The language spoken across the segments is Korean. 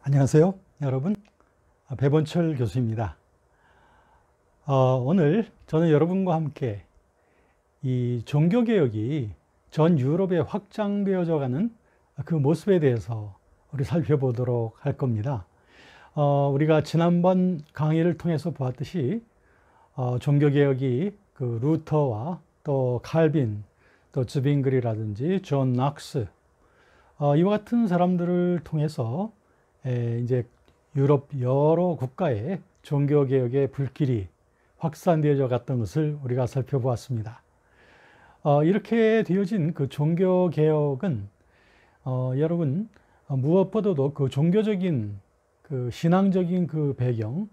안녕하세요, 여러분. 배본철 교수입니다. 오늘 저는 여러분과 함께 이 종교개혁이 전 유럽에 확장되어져 가는 그 모습에 대해서 우리 살펴보도록 할 겁니다. 우리가 지난번 강의를 통해서 보았듯이 종교개혁이 그 루터와 또 칼빈, 또 즈빙글이라든지 존 낙스, 이와 같은 사람들을 통해서 이제 유럽 여러 국가의 종교개혁의 불길이 확산되어져 갔던 것을 우리가 살펴보았습니다. 이렇게 되어진 그 종교개혁은 여러분 무엇보다도 그 종교적인 그 신앙적인 그 배경,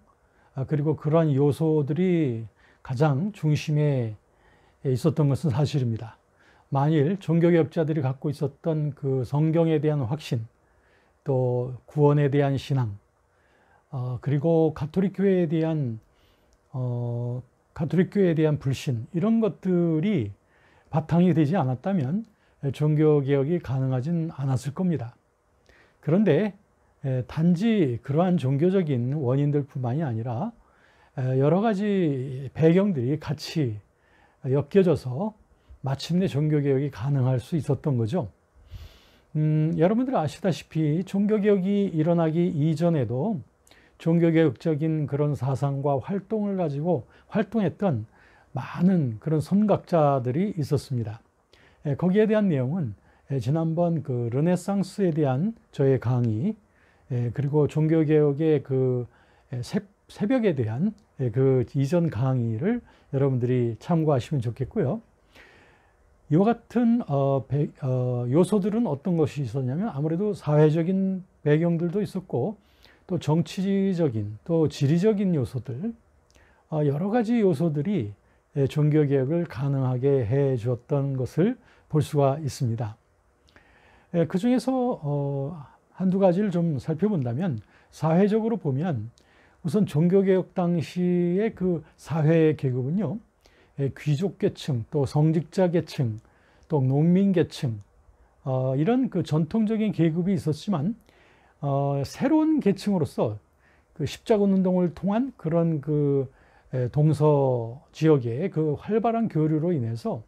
그리고 그러한 요소들이 가장 중심에 있었던 것은 사실입니다. 만일 종교개혁자들이 갖고 있었던 그 성경에 대한 확신, 또 구원에 대한 신앙, 그리고 가톨릭 교회에 대한 불신, 이런 것들이 바탕이 되지 않았다면 종교개혁이 가능하진 않았을 겁니다. 그런데 단지 그러한 종교적인 원인들 뿐만이 아니라 여러 가지 배경들이 같이 엮여져서 마침내 종교개혁이 가능할 수 있었던 거죠. 여러분들 아시다시피 종교개혁이 일어나기 이전에도 종교개혁적인 그런 사상과 활동을 가지고 활동했던 많은 그런 선각자들이 있었습니다. 거기에 대한 내용은 지난번 그 르네상스에 대한 저의 강의, 그리고 종교개혁의 그 새벽에 대한 그 이전 강의를 여러분들이 참고하시면 좋겠고요. 이와 같은 요소들은 어떤 것이 있었냐면 아무래도 사회적인 배경들도 있었고, 또 정치적인, 또 지리적인 요소들, 여러 가지 요소들이 종교개혁을 가능하게 해 주었던 것을 볼 수가 있습니다. 그 중에서 한두 가지를 좀 살펴본다면, 사회적으로 보면 우선 종교개혁 당시의 그 사회 계급은요, 귀족 계층, 또 성직자 계층, 또 농민 계층, 이런 그 전통적인 계급이 있었지만, 새로운 계층으로서 그 십자군 운동을 통한 그런 그 동서 지역의 그 활발한 교류로 인해서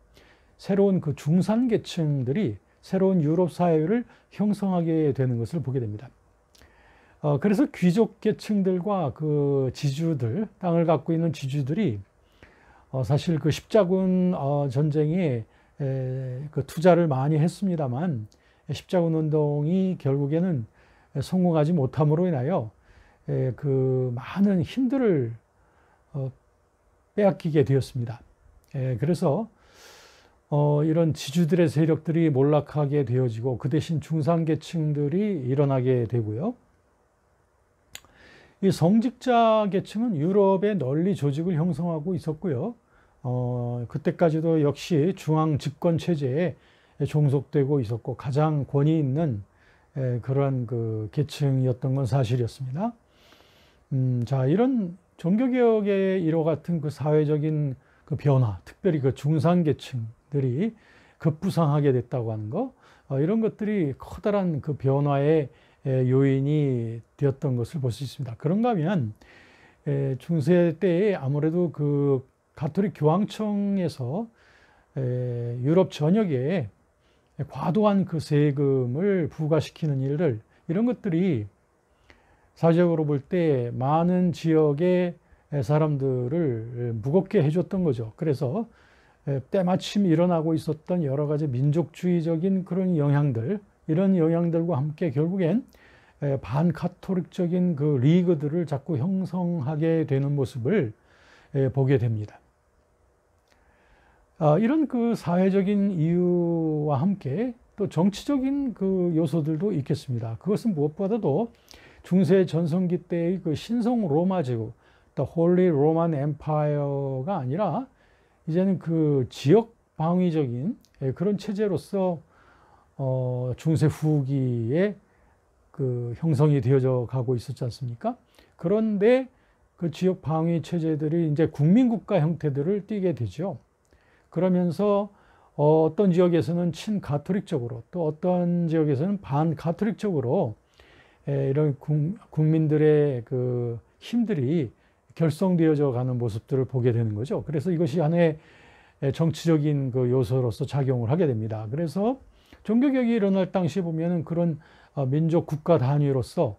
새로운 그 중산 계층들이 새로운 유럽 사회를 형성하게 되는 것을 보게 됩니다. 그래서 귀족 계층들과 그 지주들, 땅을 갖고 있는 지주들이 사실 그 십자군 전쟁에 그 투자를 많이 했습니다만, 십자군 운동이 결국에는 성공하지 못함으로 인하여 그 많은 힘들을 빼앗기게 되었습니다. 그래서 이런 지주들의 세력들이 몰락하게 되어지고, 그 대신 중산계층들이 일어나게 되고요. 이 성직자 계층은 유럽에 널리 조직을 형성하고 있었고요. 그때까지도 역시 중앙 집권 체제에 종속되고 있었고, 가장 권위 있는 그런 그 계층이었던 건 사실이었습니다. 자, 이런 종교개혁의 이와 같은 그 사회적인 그 변화, 특별히 그 중산계층들이 급부상하게 됐다고 하는 거, 이런 것들이 커다란 그 변화의 요인이 되었던 것을 볼 수 있습니다. 그런가 하면 중세 때에 아무래도 그 가톨릭 교황청에서 유럽 전역에 과도한 그 세금을 부과시키는 일들, 이런 것들이 사회적으로 볼 때 많은 지역의 사람들을 무겁게 해줬던 거죠. 그래서 때마침 일어나고 있었던 여러 가지 민족주의적인 그런 영향들, 이런 영향들과 함께 결국엔 반카톨릭적인 그 리그들을 자꾸 형성하게 되는 모습을 보게 됩니다. 이런 그 사회적인 이유와 함께 또 정치적인 그 요소들도 있겠습니다. 그것은 무엇보다도 중세 전성기 때의 그 신성 로마 제국, 또 홀리 로만 엠파이어가 아니라 이제는 그 지역 방위적인 그런 체제로서 중세 후기에 그 형성이 되어져 가고 있었지 않습니까? 그런데 그 지역 방위 체제들이 이제 국민국가 형태들을 띠게 되죠. 그러면서 어떤 지역에서는 친가톨릭적으로, 또 어떤 지역에서는 반가톨릭적으로 이런 국민들의 그 힘들이 결성되어져 가는 모습들을 보게 되는 거죠. 그래서 이것이 하나의 정치적인 그 요소로서 작용을 하게 됩니다. 그래서 종교개혁이 일어날 당시에 보면은 그런 민족 국가 단위로서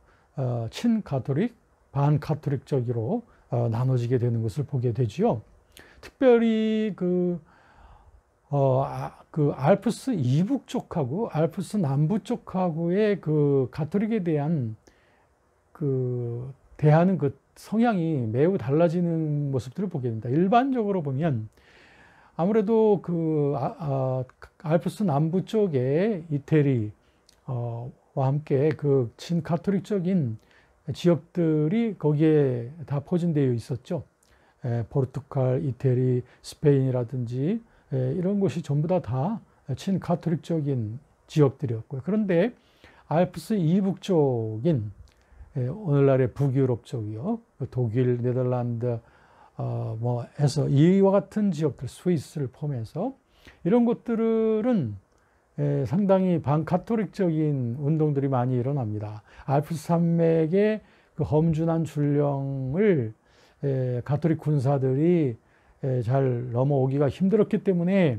친가톨릭, 반가톨릭적으로 나눠지게 되는 것을 보게 되지요. 특별히 그 알프스 이북 쪽하고 알프스 남부 쪽하고의 그 가톨릭에 대한 대하는 그 성향이 매우 달라지는 모습들을 보게 됩니다. 일반적으로 보면 아무래도 알프스 남부 쪽에 이태리 와 함께 그 친가톨릭적인 지역들이 거기에 다 포진되어 있었죠. 포르투갈, 이태리, 스페인이라든지 이런 곳이 전부 다 친가톨릭적인 지역들이었고요. 그런데 알프스 이북 쪽인 오늘날의 북유럽 쪽이요, 독일, 네덜란드 해서 이와 같은 지역들, 스위스를 포함해서 이런 곳들은 상당히 반가톨릭적인 운동들이 많이 일어납니다. 알프스 산맥의 그 험준한 줄령을 가톨릭 군사들이 잘 넘어오기가 힘들었기 때문에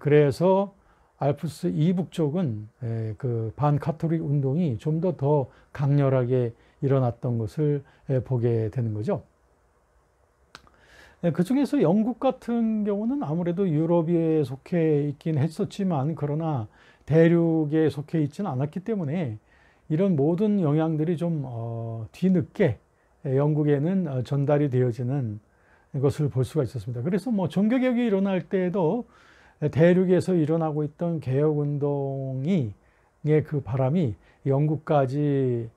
그래서 알프스 이북 쪽은 그 반가톨릭 운동이 좀 더 강렬하게 일어났던 것을 보게 되는 거죠. 그 중에서 영국 같은 경우는 아무래도 유럽에 속해 있긴 했었지만 그러나 대륙에 속해 있지는 않았기 때문에 이런 모든 영향들이 좀 뒤늦게 영국에는 전달이 되어지는 것을 볼 수가 있었습니다. 그래서 뭐 종교개혁이 일어날 때에도 대륙에서 일어나고 있던 개혁운동의 그 바람이 영국까지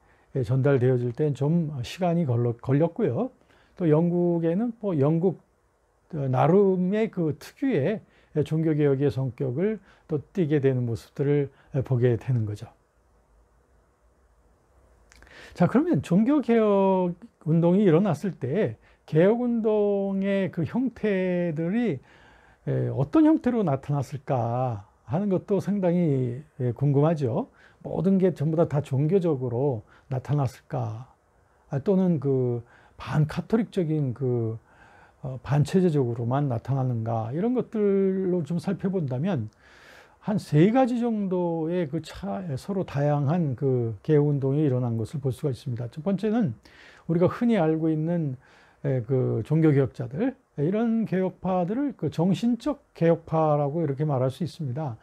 전달되어질 때는 좀 시간이 걸렸고요. 또 영국에는 뭐 영국 나름의 그 특유의 종교개혁의 성격을 또 띠게 되는 모습들을 보게 되는 거죠. 자, 그러면 종교개혁 운동이 일어났을 때 개혁운동의 그 형태들이 어떤 형태로 나타났을까 하는 것도 상당히 궁금하죠. 모든 게 전부 다 종교적으로 나타났을까? 또는 그 반가톨릭적인 그 반체제적으로만 나타나는가? 이런 것들로 좀 살펴본다면 한 세 가지 정도의 서로 다양한 그 개혁운동이 일어난 것을 볼 수가 있습니다. 첫 번째는 우리가 흔히 알고 있는 그 종교개혁자들, 이런 개혁파들을 그 정신적 개혁파라고 이렇게 말할 수 있습니다.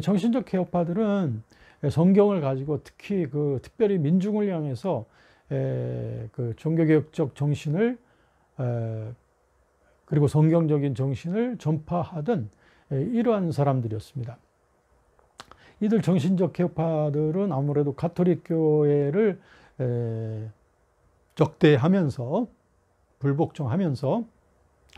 정신적 개혁파들은 성경을 가지고 특히 특별히 민중을 향해서 그 종교개혁적 정신을 그리고 성경적인 정신을 전파하던 이러한 사람들이었습니다. 이들 정신적 개혁파들은 아무래도 가톨릭 교회를 적대하면서 불복종하면서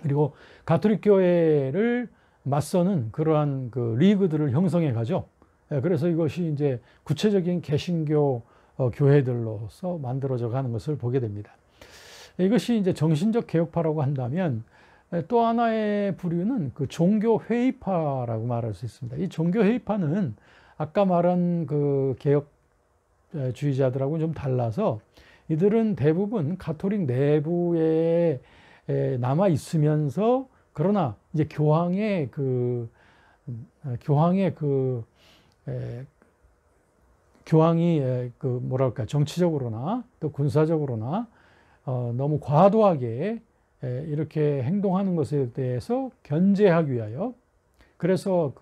그리고 가톨릭 교회를 맞서는 그러한 그 리그들을 형성해 가죠. 그래서 이것이 이제 구체적인 개신교 교회들로서 만들어져 가는 것을 보게 됩니다. 이것이 이제 정신적 개혁파라고 한다면 또 하나의 부류는 그 종교 회의파라고 말할 수 있습니다. 이 종교 회의파는 아까 말한 그 개혁주의자들하고는 좀 달라서 이들은 대부분 가톨릭 내부에 남아 있으면서 그러나 이제 교황이 뭐랄까 정치적으로나 또 군사적으로나 너무 과도하게 이렇게 행동하는 것에 대해서 견제하기 위하여 그래서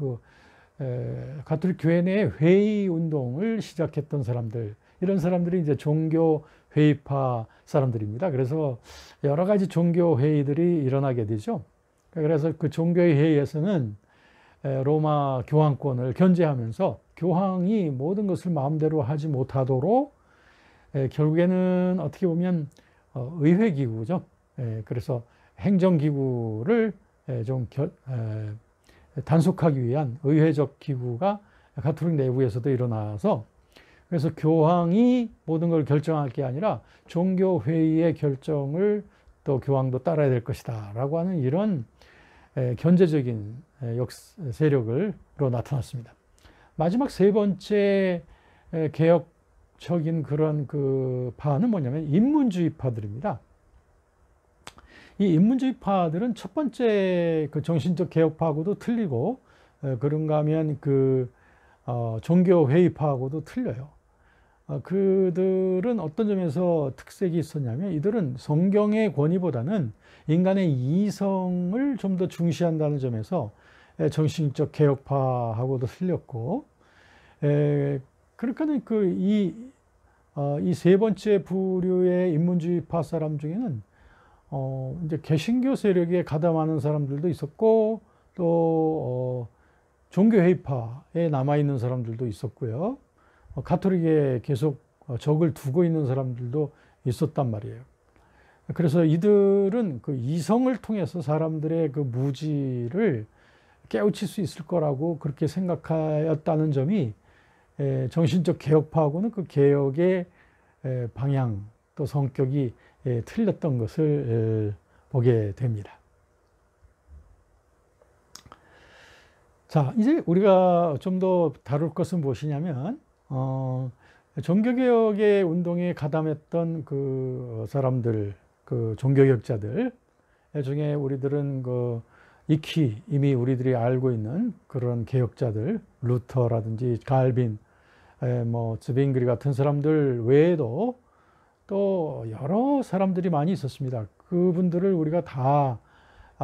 가톨릭 교회 내 회의 운동을 시작했던 사람들, 이런 사람들이 이제 종교 회의파 사람들입니다. 그래서 여러 가지 종교 회의들이 일어나게 되죠. 그래서 그 종교의 회의에서는 로마 교황권을 견제하면서 교황이 모든 것을 마음대로 하지 못하도록 결국에는 어떻게 보면 의회기구죠. 그래서 행정기구를 좀 단속하기 위한 의회적 기구가 가톨릭 내부에서도 일어나서 그래서 교황이 모든 걸 결정할 게 아니라 종교회의의 결정을 또 교황도 따라야 될 것이다 라고 하는 이런 견제적인 세력으로 나타났습니다. 마지막 세 번째 개혁 대표적인 그런 그 파는 뭐냐면 인문주의파들입니다. 이 인문주의파들은 첫 번째 그 정신적 개혁파하고도 틀리고, 그런가 하면 그 종교회의파하고도 틀려요. 그들은 어떤 점에서 특색이 있었냐면, 이들은 성경의 권위보다는 인간의 이성을 좀 더 중시한다는 점에서 정신적 개혁파하고도 틀렸고, 그러니까는 이 세 번째 부류의 인문주의파 사람 중에는 이제 개신교 세력에 가담하는 사람들도 있었고, 또 종교회의파에 남아있는 사람들도 있었고요. 가톨릭에 계속 적을 두고 있는 사람들도 있었단 말이에요. 그래서 이들은 그 이성을 통해서 사람들의 그 무지를 깨우칠 수 있을 거라고 그렇게 생각하였다는 점이 정신적 개혁파하고는 그 개혁의 방향 또 성격이 틀렸던 것을 보게 됩니다. 자, 이제 우리가 좀 더 다룰 것은 무엇이냐면, 종교개혁의 운동에 가담했던 그 사람들, 그 종교개혁자들 중에 우리들은 익히 이미 우리들이 알고 있는 그런 개혁자들, 루터라든지 칼빈, 즈빙그리 같은 사람들 외에도 또 여러 사람들이 많이 있었습니다. 그분들을 우리가 다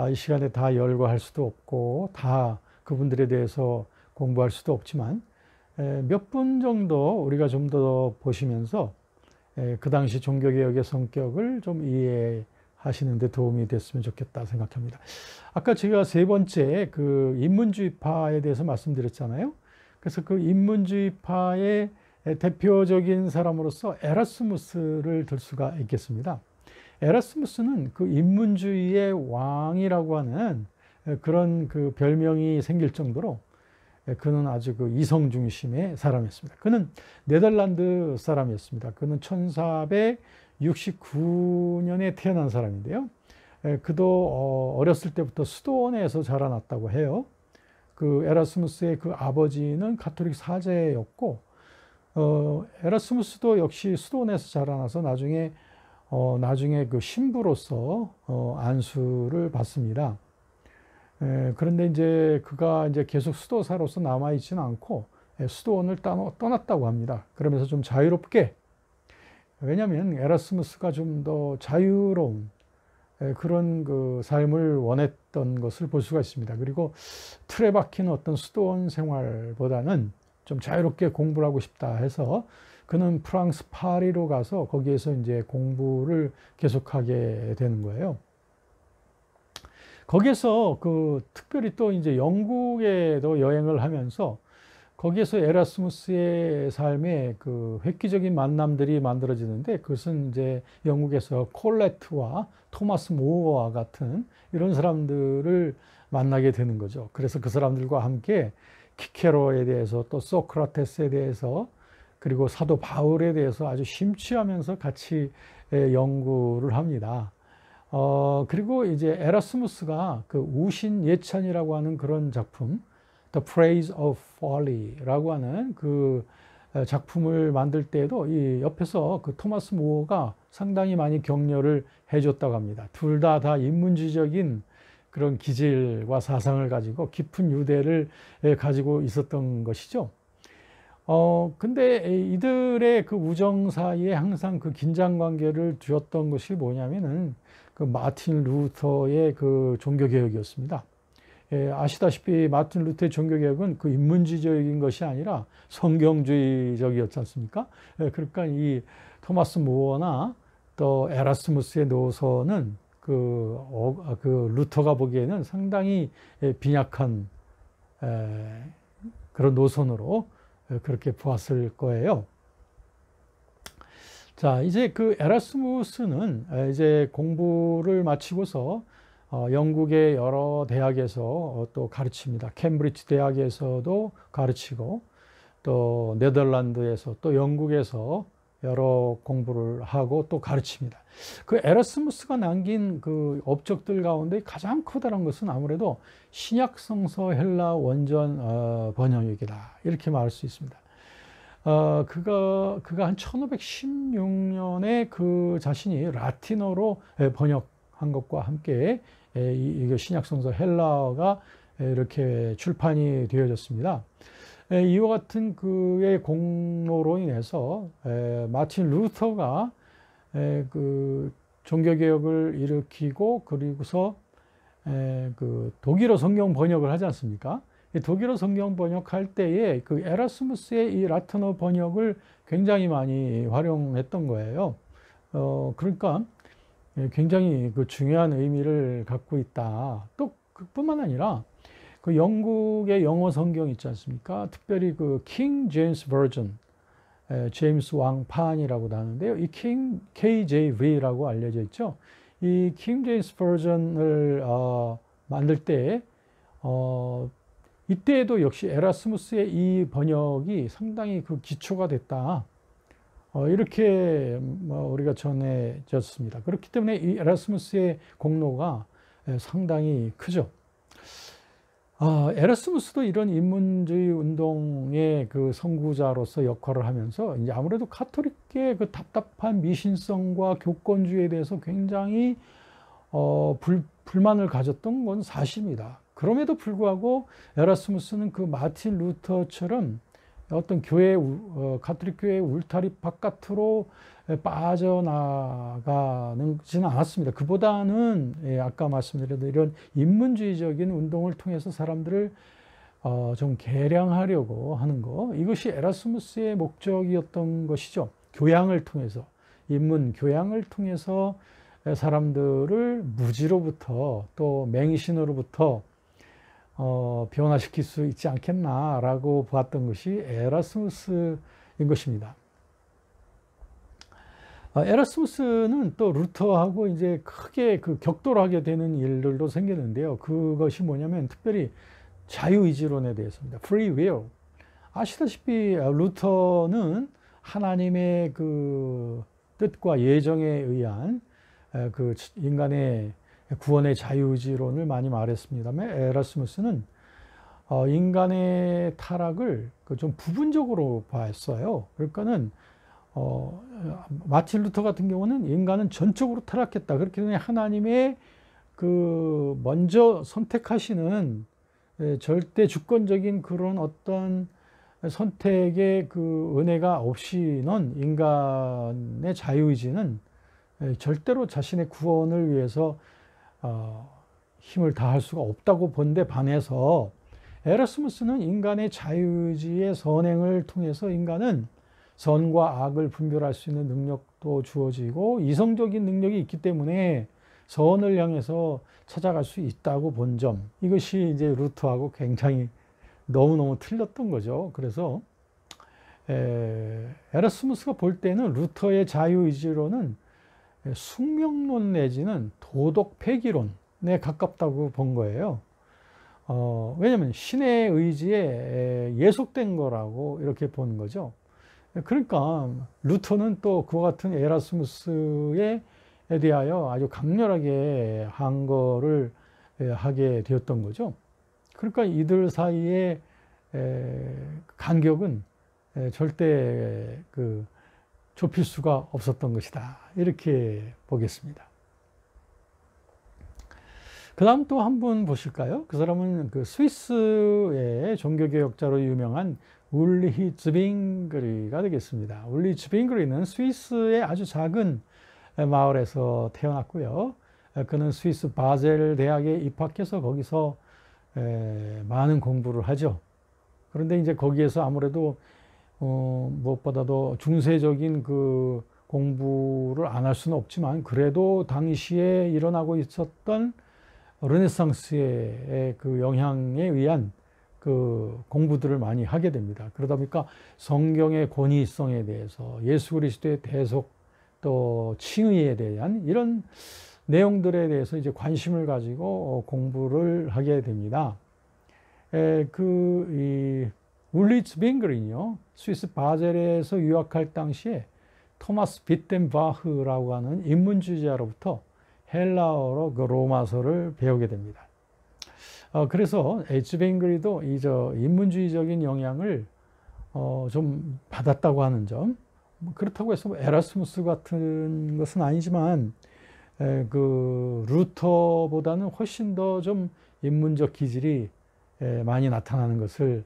이 시간에 다 열거할 수도 없고 다 그분들에 대해서 공부할 수도 없지만 몇 분 정도 우리가 좀 더 보시면서 그 당시 종교개혁의 성격을 좀 이해하시는 데 도움이 됐으면 좋겠다 생각합니다. 아까 제가 세 번째 그 인문주의파에 대해서 말씀드렸잖아요. 그래서 그 인문주의파의 대표적인 사람으로서 에라스무스를 들 수가 있겠습니다. 에라스무스는 그 인문주의의 왕이라고 하는 그런 그 별명이 생길 정도로 그는 아주 그 이성 중심의 사람이었습니다. 그는 네덜란드 사람이었습니다. 그는 1469년에 태어난 사람인데요. 그도 어렸을 때부터 수도원에서 자라났다고 해요. 그 에라스무스의 그 아버지는 가톨릭 사제였고, 에라스무스도 역시 수도원에서 자라나서 나중에 그 신부로서 안수를 받습니다. 그런데 이제 그가 이제 계속 수도사로서 남아있지는 않고 수도원을 떠났다고 합니다. 그러면서 좀 자유롭게, 왜냐하면 에라스무스가 좀 더 자유로운 그런 그 삶을 원했던 것을 볼 수가 있습니다. 그리고 틀에 박힌 어떤 수도원 생활보다는 좀 자유롭게 공부를 하고 싶다 해서 그는 프랑스 파리로 가서 거기에서 이제 공부를 계속하게 되는 거예요. 거기에서 그 특별히 또 이제 영국에도 여행을 하면서 거기에서 에라스무스의 삶에 그 획기적인 만남들이 만들어지는데, 그것은 이제 영국에서 콜레트와 토마스 모어와 같은 이런 사람들을 만나게 되는 거죠. 그래서 그 사람들과 함께 키케로에 대해서 또 소크라테스에 대해서 그리고 사도 바울에 대해서 아주 심취하면서 같이 연구를 합니다. 그리고 이제 에라스무스가 그 우신 예찬이라고 하는 그런 작품, The Praise of Folly라고 하는 그 작품을 만들 때에도 이 옆에서 그 토마스 모어가 상당히 많이 격려를 해줬다고 합니다. 둘 다 인문주의적인 그런 기질과 사상을 가지고 깊은 유대를 가지고 있었던 것이죠. 근데 이들의 그 우정 사이에 항상 그 긴장 관계를 두었던 것이 뭐냐면은 그 마틴 루터의 그 종교개혁이었습니다. 아시다시피 마틴 루터의 종교개혁은 그 인문주의적인 것이 아니라 성경주의적이었지 않습니까? 그러니까 이 토마스 모어나 또 에라스무스의 노선은 그 루터가 보기에는 상당히 빈약한 그런 노선으로 그렇게 보았을 거예요. 자, 이제 그 에라스무스는 이제 공부를 마치고서 영국의 여러 대학에서 또 가르칩니다. 캠브리지 대학에서도 가르치고 또 네덜란드에서 또 영국에서 여러 공부를 하고 또 가르칩니다. 그 에라스무스가 남긴 그 업적들 가운데 가장 커다란 것은 아무래도 신약 성서 헬라 원전 번역이다, 이렇게 말할 수 있습니다. 그가 한 1516년에 그 자신이 라틴어로 번역한 것과 함께 이 신약성서 헬라어가 이렇게 출판이 되어졌습니다. 이와 같은 그의 공로로 인해서 마틴 루터가 그 종교개혁을 일으키고 그리고서 그 독일어 성경 번역을 하지 않습니까? 독일어 성경 번역할 때에 그 에라스무스의 이 라틴어 번역을 굉장히 많이 활용했던 거예요. 그러니까 굉장히 그 중요한 의미를 갖고 있다. 또 그뿐만 아니라 그 영국의 영어 성경 있지 않습니까? 특별히 그 킹 제임스 버전, 제임스 왕판이라고도 하는데요. 이 KJV라고 알려져 있죠. 이 킹 제임스 버전을 만들 때 이때에도 역시 에라스무스의 이 번역이 상당히 그 기초가 됐다. 이렇게 우리가 전해졌습니다. 그렇기 때문에 이 에라스무스의 공로가 상당히 크죠. 에라스무스도 이런 인문주의 운동의 그 선구자로서 역할을 하면서 이제 아무래도 가톨릭의 그 답답한 미신성과 교권주의에 대해서 굉장히 불만을 가졌던 건 사실입니다. 그럼에도 불구하고 에라스무스는 그 마틴 루터처럼 어떤 가톨릭 교회의 울타리 바깥으로 빠져나가지는 않았습니다. 그보다는 아까 말씀드린 이런 인문주의적인 운동을 통해서 사람들을 좀 개량하려고 하는 거, 이것이 에라스무스의 목적이었던 것이죠. 교양을 통해서, 인문 교양을 통해서 사람들을 무지로부터 또 맹신으로부터 변화시킬 수 있지 않겠나라고 보았던 것이 에라스무스인 것입니다. 에라스무스는 또 루터하고 이제 크게 그 격돌하게 되는 일들도 생겼는데요. 그것이 뭐냐면 특별히 자유의지론에 대해서입니다. Free will. 아시다시피 루터는 하나님의 그 뜻과 예정에 의한 그 인간의 구원의 자유의지론을 많이 말했습니다만 에라스무스는 인간의 타락을 좀 부분적으로 봤어요. 그러니까는 마틴 루터 같은 경우는 인간은 전적으로 타락했다. 그렇기 때문에 하나님의 그 먼저 선택하시는 절대 주권적인 그런 어떤 선택의 그 은혜가 없이는 인간의 자유의지는 절대로 자신의 구원을 위해서 힘을 다할 수가 없다고 본데 반해서 에라스무스는 인간의 자유의지의 선행을 통해서 인간은 선과 악을 분별할 수 있는 능력도 주어지고 이성적인 능력이 있기 때문에 선을 향해서 찾아갈 수 있다고 본 점, 이것이 이제 루터하고 굉장히 너무너무 틀렸던 거죠. 그래서 에라스무스가 볼 때는 루터의 자유의지론은 숙명론 내지는 도덕 폐기론에 가깝다고 본 거예요. 왜냐하면 신의 의지에 예속된 거라고 이렇게 보는 거죠. 그러니까 루터는 또 그와 같은 에라스무스에 대하여 아주 강렬하게 항거를 하게 되었던 거죠. 그러니까 이들 사이의 간격은 절대 그 좁힐 수가 없었던 것이다. 이렇게 보겠습니다. 그 다음 또 한 분 보실까요? 그 사람은 그 스위스의 종교개혁자로 유명한 울리히 즈빙그리가 되겠습니다. 울리히 즈빙그리는 스위스의 아주 작은 마을에서 태어났고요. 그는 스위스 바젤 대학에 입학해서 거기서 많은 공부를 하죠. 그런데 이제 거기에서 아무래도 무엇보다도 중세적인 그 공부를 안 할 수는 없지만 그래도 당시에 일어나고 있었던 르네상스의 그 영향에 의한 그 공부들을 많이 하게 됩니다. 그러다 보니까 성경의 권위성에 대해서 예수 그리스도의 대속 또 칭의에 대한 이런 내용들에 대해서 이제 관심을 가지고 공부를 하게 됩니다. 울리 즈빙그린이요, 스위스 바젤에서 유학할 당시에 토마스 비텐바흐라고 하는 인문주의자로부터 헬라어로 그 로마서를 배우게 됩니다. 그래서 즈빙그리도 인문주의적인 영향을 좀 받았다고 하는 점. 그렇다고 해서 에라스무스 같은 것은 아니지만 그 루터보다는 훨씬 더 좀 인문적 기질이 많이 나타나는 것을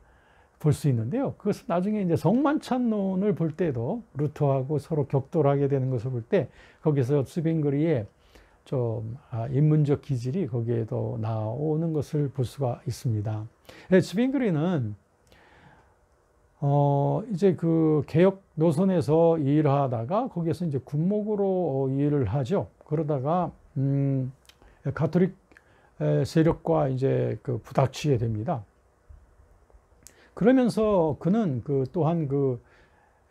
볼 수 있는데요. 그것은 나중에 이제 성만찬론을 볼 때도 루터하고 서로 격돌하게 되는 것을 볼 때 거기서 츠빙그리의 좀 인문적 기질이 거기에도 나오는 것을 볼 수가 있습니다. 츠빙그리는 이제 그 개혁 노선에서 일하다가 거기에서 이제 군목으로 일을 하죠. 그러다가 가톨릭 세력과 이제 그 부닥치게 됩니다. 그러면서 그는 그 또한 그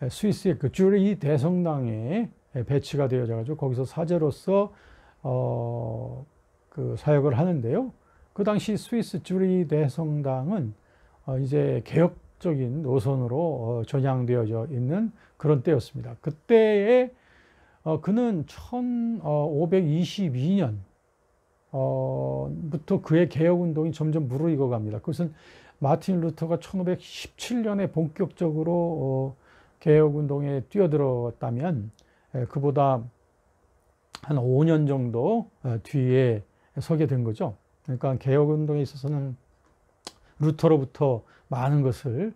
스위스의 그 쥬리 대성당에 배치가 되어져 가지고 거기서 사제로서 그 사역을 하는데요. 그 당시 스위스 쥬리 대성당은 이제 개혁적인 노선으로 전향되어져 있는 그런 때였습니다. 그때에 그는 1522년 부터 그의 개혁운동이 점점 무르익어 갑니다. 그것은 마틴 루터가 1517년에 본격적으로 개혁운동에 뛰어들었다면 그보다 한 5년 정도 뒤에 서게 된 거죠. 그러니까 개혁운동에 있어서는 루터로부터 많은 것을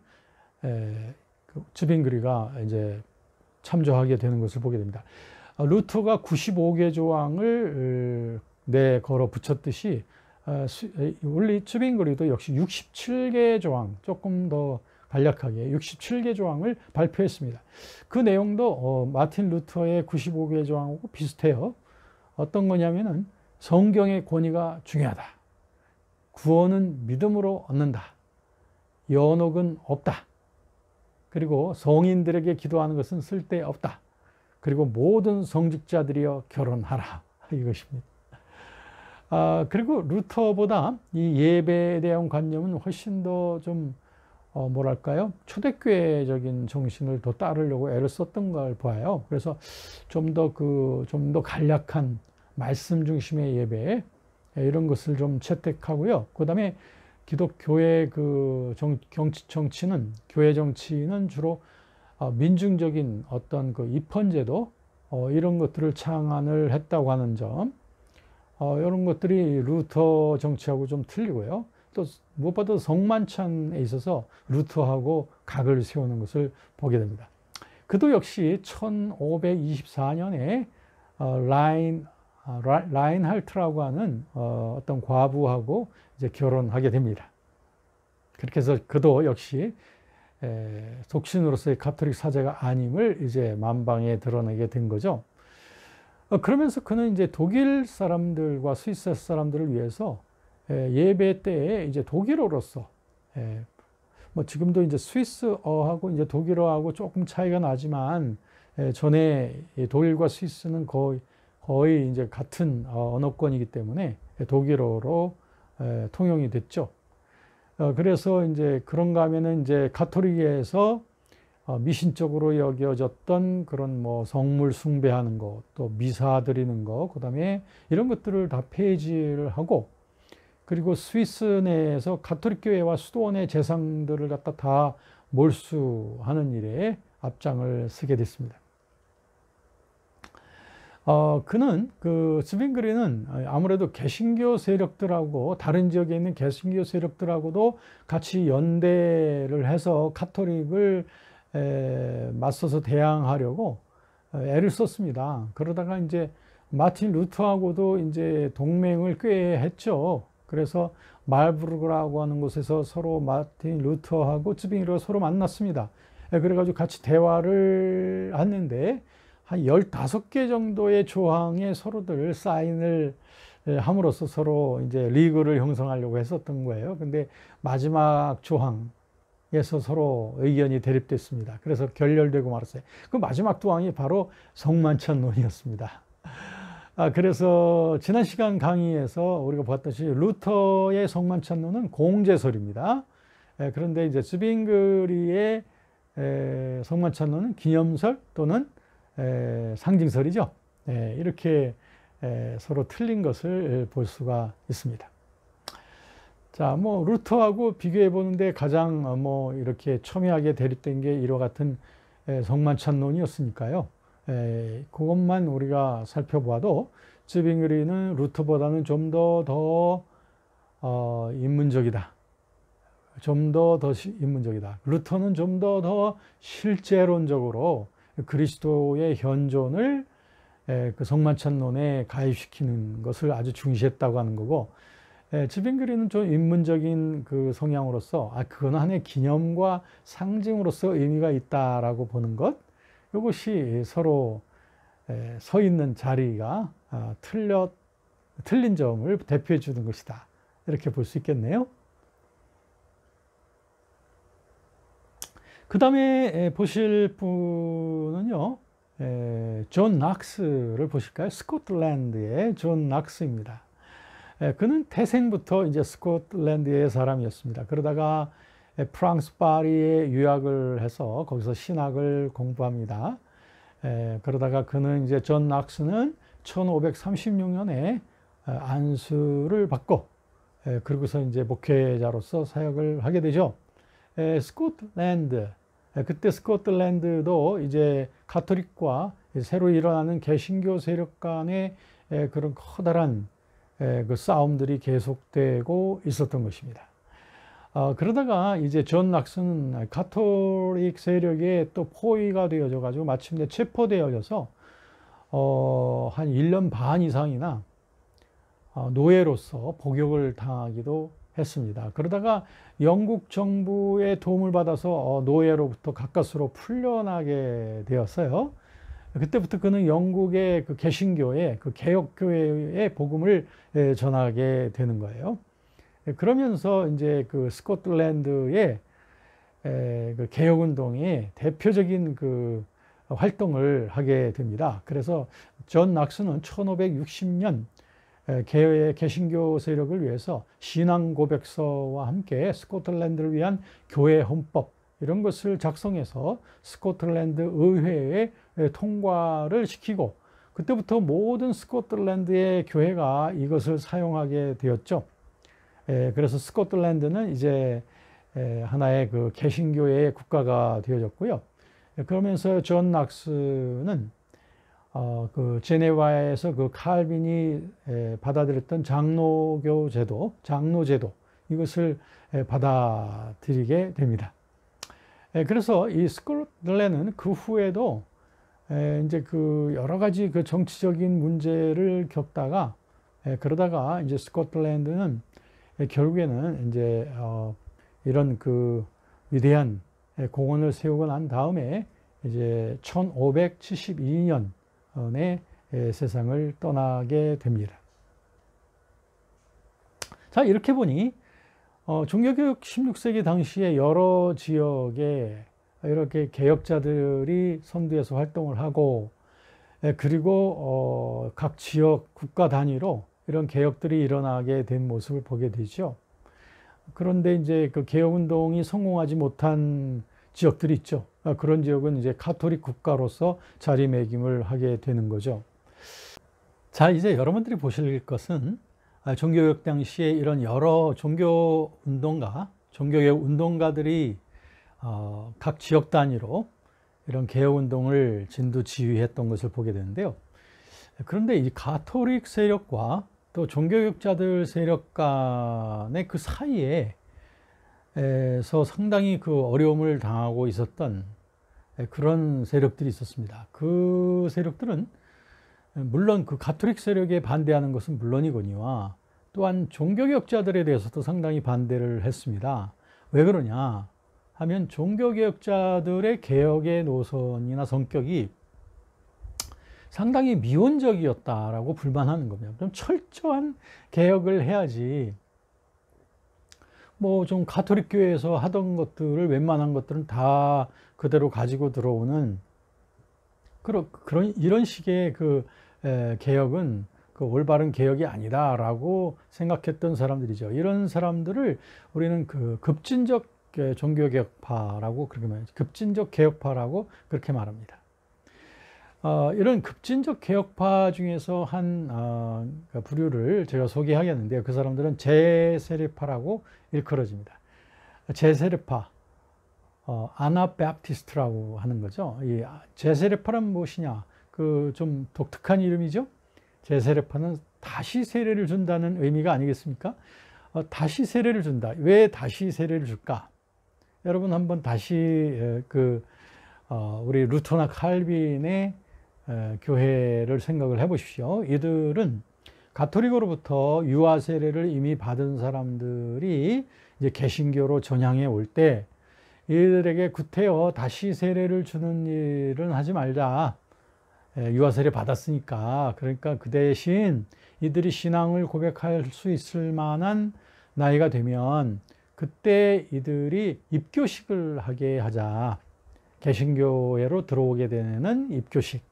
츠빙그리가 이제 참조하게 되는 것을 보게 됩니다. 루터가 95개 조항을 내걸어 붙였듯이 원래 츠빙그리도 역시 67개 조항, 조금 더 간략하게 67개 조항을 발표했습니다. 그 내용도 마틴 루터의 95개 조항하고 비슷해요. 어떤 거냐면은 성경의 권위가 중요하다. 구원은 믿음으로 얻는다. 연옥은 없다. 그리고 성인들에게 기도하는 것은 쓸데없다. 그리고 모든 성직자들이여 결혼하라. 이것입니다. 그리고 루터보다 이 예배에 대한 관념은 훨씬 더 좀 뭐랄까요? 초대교회적인 정신을 더 따르려고 애를 썼던 걸 보아요. 그래서 좀 더 간략한 말씀 중심의 예배 이런 것을 좀 채택하고요. 그다음에 기독교의 그 정치는 교회 정치는 주로 민중적인 어떤 그 입헌제도 이런 것들을 창안을 했다고 하는 점. 이런 것들이 루터 정치하고 좀 틀리고요. 또 무엇보다 성만찬에 있어서 루터하고 각을 세우는 것을 보게 됩니다. 그도 역시 1524년에 라인할트라고 하는 어떤 과부하고 이제 결혼하게 됩니다. 그렇게 해서 그도 역시 독신으로서의 가톨릭 사제가 아님을 이제 만방에 드러내게 된 거죠. 그러면서 그는 이제 독일 사람들과 스위스 사람들을 위해서 예배 때에 이제 독일어로서 뭐 지금도 이제 스위스어하고 이제 독일어하고 조금 차이가 나지만 전에 독일과 스위스는 거의 이제 같은 언어권이기 때문에 독일어로 통용이 됐죠. 그래서 이제 그런가 하면은 이제 가톨릭에서 미신적으로 여겨졌던 그런 뭐 성물 숭배하는 것, 또 미사 드리는 것, 그 다음에 이런 것들을 다 폐지를 하고, 그리고 스위스 내에서 가톨릭 교회와 수도원의 재산들을 갖다 다 몰수하는 일에 앞장을 서게 됐습니다. 그는 츠빙그리는 아무래도 개신교 세력들하고 다른 지역에 있는 개신교 세력들하고도 같이 연대를 해서 가톨릭을 맞서서 대항하려고 애를 썼습니다. 그러다가 이제 마틴 루터하고도 이제 동맹을 꽤 했죠. 그래서 말부르크라고 하는 곳에서 서로 마틴 루터하고 츠빙그리가 서로 만났습니다. 그래가지고 같이 대화를 했는데 한 15개 정도의 조항에 서로들 사인을 함으로써 서로 이제 리그를 형성하려고 했었던 거예요. 근데 마지막 조항에서 서로 의견이 대립됐습니다. 그래서 결렬되고 말았어요. 그 마지막 조항이 바로 성만찬론이었습니다. 그래서 지난 시간 강의에서 우리가 봤듯이 루터의 성만찬론은 공제설입니다. 그런데 이제 츠빙그리의 성만찬론은 기념설 또는 상징설이죠. 이렇게 서로 틀린 것을 볼 수가 있습니다. 자, 뭐 루터하고 비교해 보는데 가장 뭐 이렇게 첨예하게 대립된 게 이와 같은 성만찬론이었으니까요. 그것만 우리가 살펴봐도 쯔빙그리는 루터보다는 좀 더 인문적이다. 좀 더 인문적이다. 루터는 좀 더 실제론적으로 그리스도의 현존을 그 성만찬론에 가입시키는 것을 아주 중시했다고 하는 거고, 쯔빙그리는 좀 인문적인 그 성향으로서 그건 하나의 기념과 상징으로서 의미가 있다라고 보는 것, 이것이 서로 서 있는 자리가 틀린 점을 대표해 주는 것이다. 이렇게 볼 수 있겠네요. 그 다음에 보실 분은요, 존 낙스를 보실까요? 스코틀랜드의 존 낙스입니다. 그는 태생부터 이제 스코틀랜드의 사람이었습니다. 그러다가 프랑스 파리에 유학을 해서 거기서 신학을 공부합니다. 그러다가 그는 이제 존 낙스는 1536년에 안수를 받고 그러고서 이제 목회자로서 사역을 하게 되죠. 스코틀랜드, 그때 스코틀랜드도 이제 가톨릭과 새로 일어나는 개신교 세력 간의 그런 커다란 그 싸움들이 계속되고 있었던 것입니다. 그러다가 이제 존 낙스는 가톨릭 세력에 또 포위가 되어져 가지고 마침내 체포되어져서 한 1년 반 이상이나 노예로서 복역을 당하기도 했습니다. 그러다가 영국 정부의 도움을 받아서 노예로부터 가까스로 풀려나게 되었어요. 그때부터 그는 영국의 그 개신교의 그 개혁교회의 복음을 전하게 되는 거예요. 그러면서 이제 그 스코틀랜드의 그 개혁운동의 대표적인 그 활동을 하게 됩니다. 그래서 존 낙스는 1560년 개신교 세력을 위해서 신앙 고백서와 함께 스코틀랜드를 위한 교회 헌법 이런 것을 작성해서 스코틀랜드 의회에 통과를 시키고, 그때부터 모든 스코틀랜드의 교회가 이것을 사용하게 되었죠. 그래서 스코틀랜드는 이제 하나의 그 개신교의 국가가 되어졌고요. 그러면서 존 낙스는 그 제네바에서 그 칼빈이 받아들였던 장로교 제도, 장로제도 이것을 받아들이게 됩니다. 그래서 이 스코틀랜드는 그 후에도 이제 그 여러 가지 그 정치적인 문제를 겪다가 그러다가 이제 스코틀랜드는 결국에는 이제 이런 그 위대한 공원을 세우고 난 다음에 이제 1572년에 세상을 떠나게 됩니다. 자, 이렇게 보니 종교개혁 16세기 당시에 여러 지역에 이렇게 개혁자들이 선두에서 활동을 하고, 그리고 각 지역 국가 단위로 이런 개혁들이 일어나게 된 모습을 보게 되죠. 그런데 이제 그 개혁운동이 성공하지 못한 지역들이 있죠. 그런 지역은 이제 가톨릭 국가로서 자리매김을 하게 되는 거죠. 자, 이제 여러분들이 보실 것은 종교개혁 당시에 이런 여러 종교개혁 운동가들이 각 지역 단위로 이런 개혁운동을 진두지휘했던 것을 보게 되는데요. 그런데 이 가톨릭 세력과 또 종교개혁자들 세력 간의 그 사이에서 상당히 그 어려움을 당하고 있었던 그런 세력들이 있었습니다. 그 세력들은 물론 그 가톨릭 세력에 반대하는 것은 물론이거니와 또한 종교개혁자들에 대해서도 상당히 반대를 했습니다. 왜 그러냐 하면 종교개혁자들의 개혁의 노선이나 성격이 상당히 미온적이었다라고 불만하는 겁니다. 좀 철저한 개혁을 해야지 뭐 좀 가톨릭 교회에서 하던 것들을 웬만한 것들은 다 그대로 가지고 들어오는 이런 식의 그 개혁은 그 올바른 개혁이 아니다라고 생각했던 사람들이죠. 이런 사람들을 우리는 그 급진적 종교개혁파라고 그렇게 말하죠. 급진적 개혁파라고 그렇게 말합니다. 이런 급진적 개혁파 중에서 한 부류를 제가 소개하겠는데요. 그 사람들은 제세례파라고 일컬어집니다. 제세례파, 아나베프티스트라고 하는 거죠. 이 제세례파란 무엇이냐? 그 좀 독특한 이름이죠. 제세례파는 다시 세례를 준다는 의미가 아니겠습니까? 다시 세례를 준다. 왜 다시 세례를 줄까? 여러분 한번 다시 우리 루터나 칼빈의 교회를 생각을 해보십시오. 이들은 가톨릭으로부터 유아 세례를 이미 받은 사람들이 이제 개신교로 전향해 올 때 이들에게 구태여 다시 세례를 주는 일은 하지 말자. 유아 세례 받았으니까. 그러니까 그 대신 이들이 신앙을 고백할 수 있을 만한 나이가 되면 그때 이들이 입교식을 하게 하자. 개신교회로 들어오게 되는 입교식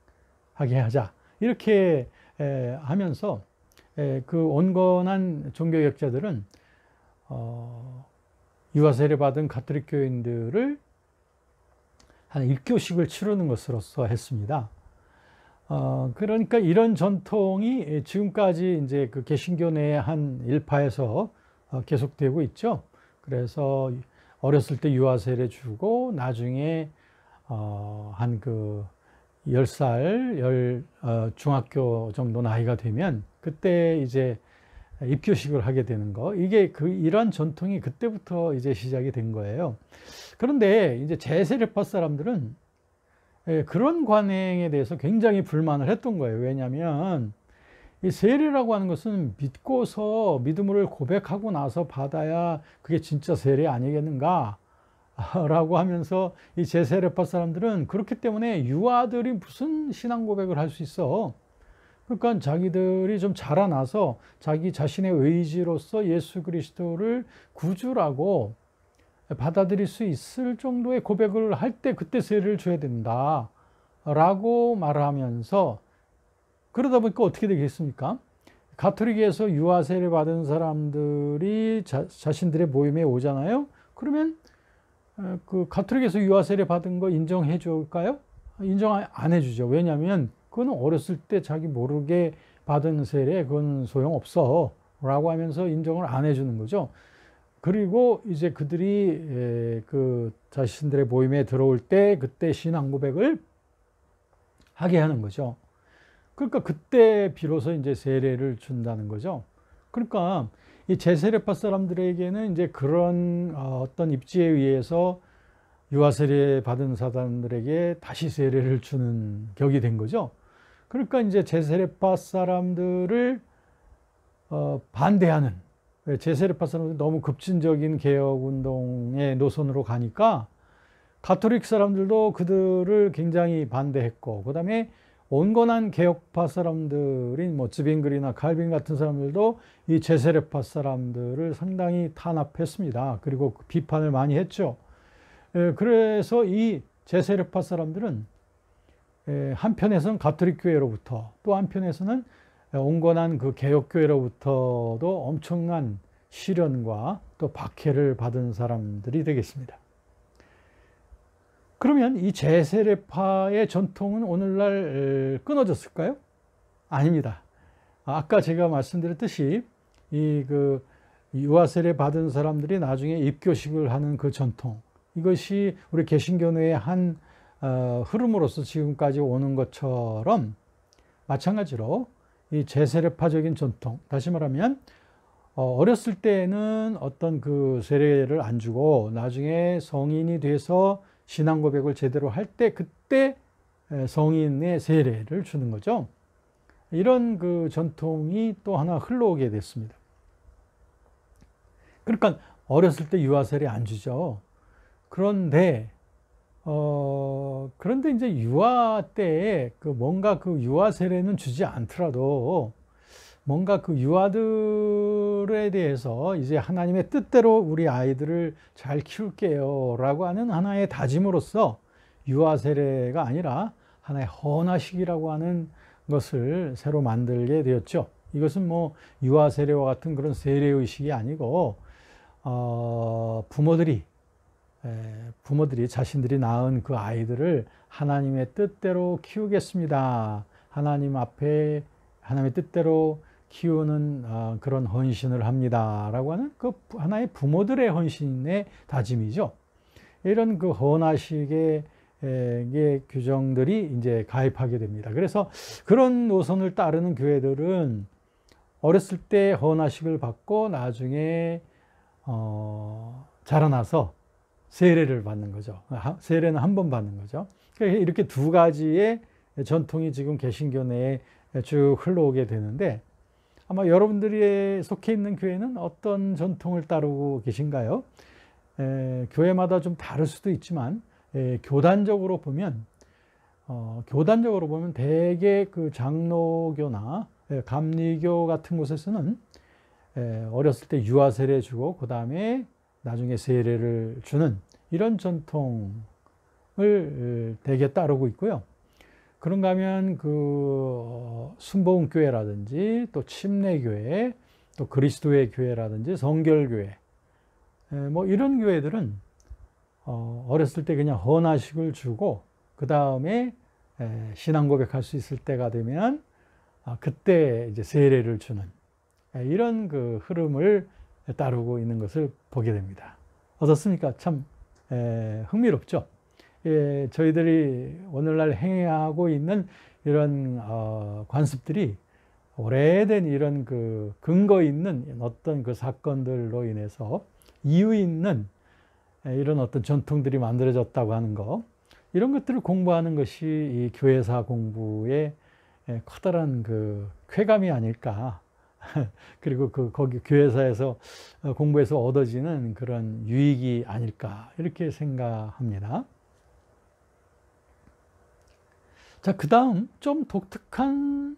하게 하자. 이렇게 하면서 그 온건한 종교개혁자들은 유아 세례 받은 가톨릭 교인들을 한 입교식을 치르는 것으로서 했습니다. 그러니까 이런 전통이 지금까지 이제 그 개신교 내 한 일파에서 계속되고 있죠. 그래서 어렸을 때 유아 세례 주고 나중에 한 10살, 중학교 정도 나이가 되면 그때 이제 입교식을 하게 되는 거. 이게 이런 전통이 그때부터 이제 시작이 된 거예요. 그런데 이제 제세례파 사람들은 그런 관행에 대해서 굉장히 불만을 했던 거예요. 왜냐하면 이 세례라고 하는 것은 믿고서 믿음을 고백하고 나서 받아야 그게 진짜 세례 아니겠는가? 라고 하면서 이 제세례파 사람들은 그렇기 때문에 유아들이 무슨 신앙 고백을 할 수 있어? 그러니까 자기들이 좀 자라나서 자기 자신의 의지로서 예수 그리스도를 구주라고 받아들일 수 있을 정도의 고백을 할 때 그때 세례를 줘야 된다 라고 말하면서, 그러다 보니까 어떻게 되겠습니까? 가톨릭에서 유아 세례 받은 사람들이 자신들의 모임에 오잖아요. 그러면 그 가톨릭에서 유아 세례 받은 거 인정해 줄까요? 인정 안 해주죠. 왜냐하면 그건 어렸을 때 자기 모르게 받은 세례, 그건 소용없어 라고 하면서 인정을 안 해주는 거죠. 그리고 이제 그들이 그 자신들의 모임에 들어올 때 그때 신앙 고백을 하게 하는 거죠. 그러니까 그때 비로소 이제 세례를 준다는 거죠. 그러니까 이 제세례파 사람들에게는 이제 그런 어떤 입지에 의해서 유아 세례 받은 사람들에게 다시 세례를 주는 격이 된 거죠. 그러니까 이제 제세례파 사람들을 반대하는, 제세례파 사람들이 너무 급진적인 개혁 운동의 노선으로 가니까 가톨릭 사람들도 그들을 굉장히 반대했고, 그 다음에 온건한 개혁파 사람들인 뭐 즈빙글이나 칼빈 같은 사람들도 이 제세례파 사람들을 상당히 탄압했습니다. 그리고 비판을 많이 했죠. 그래서 이 제세례파 사람들은 한편에서는 가톨릭 교회로부터, 또 한편에서는 온건한 그 개혁교회로부터도 엄청난 시련과 또 박해를 받은 사람들이 되겠습니다. 그러면 이 제세례파의 전통은 오늘날 끊어졌을까요? 아닙니다. 아까 제가 말씀드렸듯이 이 유아 세례 받은 사람들이 나중에 입교식을 하는 그 전통, 이것이 우리 개신교 내의 한 흐름으로서 지금까지 오는 것처럼 마찬가지로 이 제세례파적인 전통, 다시 말하면 어렸을 때는 어떤 그 세례를 안 주고 나중에 성인이 돼서 신앙 고백을 제대로 할 때 그때 성인의 세례를 주는 거죠. 이런 그 전통이 또 하나 흘러오게 됐습니다. 그러니까 어렸을 때 유아 세례 안 주죠. 그런데 이제 유아 때에 뭔가 유아 세례는 주지 않더라도 뭔가 그 유아들에 대해서 이제 하나님의 뜻대로 우리 아이들을 잘 키울게요 라고 하는 하나의 다짐으로써 유아 세례가 아니라 하나의 헌화식이라고 하는 것을 새로 만들게 되었죠. 이것은 뭐 유아 세례와 같은 그런 세례의식이 아니고 부모들이 부모들이 자신들이 낳은 그 아이들을 하나님의 뜻대로 키우겠습니다. 하나님 앞에 하나님의 뜻대로 키우는 그런 헌신을 합니다. 라고 하는 그 하나의 부모들의 헌신의 다짐이죠. 이런 그 헌화식의 규정들이 이제 가입하게 됩니다. 그래서 그런 노선을 따르는 교회들은 어렸을 때 헌화식을 받고 나중에 자라나서 세례를 받는 거죠. 세례는 한 번 받는 거죠. 그러니까 이렇게 두 가지의 전통이 지금 개신교 내에 쭉 흘러오게 되는데, 아마 여러분들이 속해 있는 교회는 어떤 전통을 따르고 계신가요? 교회마다 좀 다를 수도 있지만, 교단적으로 보면 대개 그 장로교나 감리교 같은 곳에서는 어렸을 때 유아 세례 주고 그 다음에 나중에 세례를 주는 이런 전통을 대개 따르고 있고요. 그런가 하면 그 순복음교회라든지 또 침례교회, 또 그리스도의 교회라든지 성결교회, 뭐 이런 교회들은 어렸을 때 그냥 헌화식을 주고 그 다음에 신앙 고백할 수 있을 때가 되면 그때 이제 세례를 주는 이런 그 흐름을 따르고 있는 것을 보게 됩니다. 어떻습니까? 참 흥미롭죠? 저희들이 오늘날 행하고 있는 이런 관습들이 오래된 이런 그 근거 있는 어떤 그 사건들로 인해서 이유 있는 이런 어떤 전통들이 만들어졌다고 하는 거, 이런 것들을 공부하는 것이 이 교회사 공부의 커다란 그 쾌감이 아닐까. 그리고 거기 교회사에서 공부해서 얻어지는 그런 유익이 아닐까 이렇게 생각합니다. 자, 그 다음 좀 독특한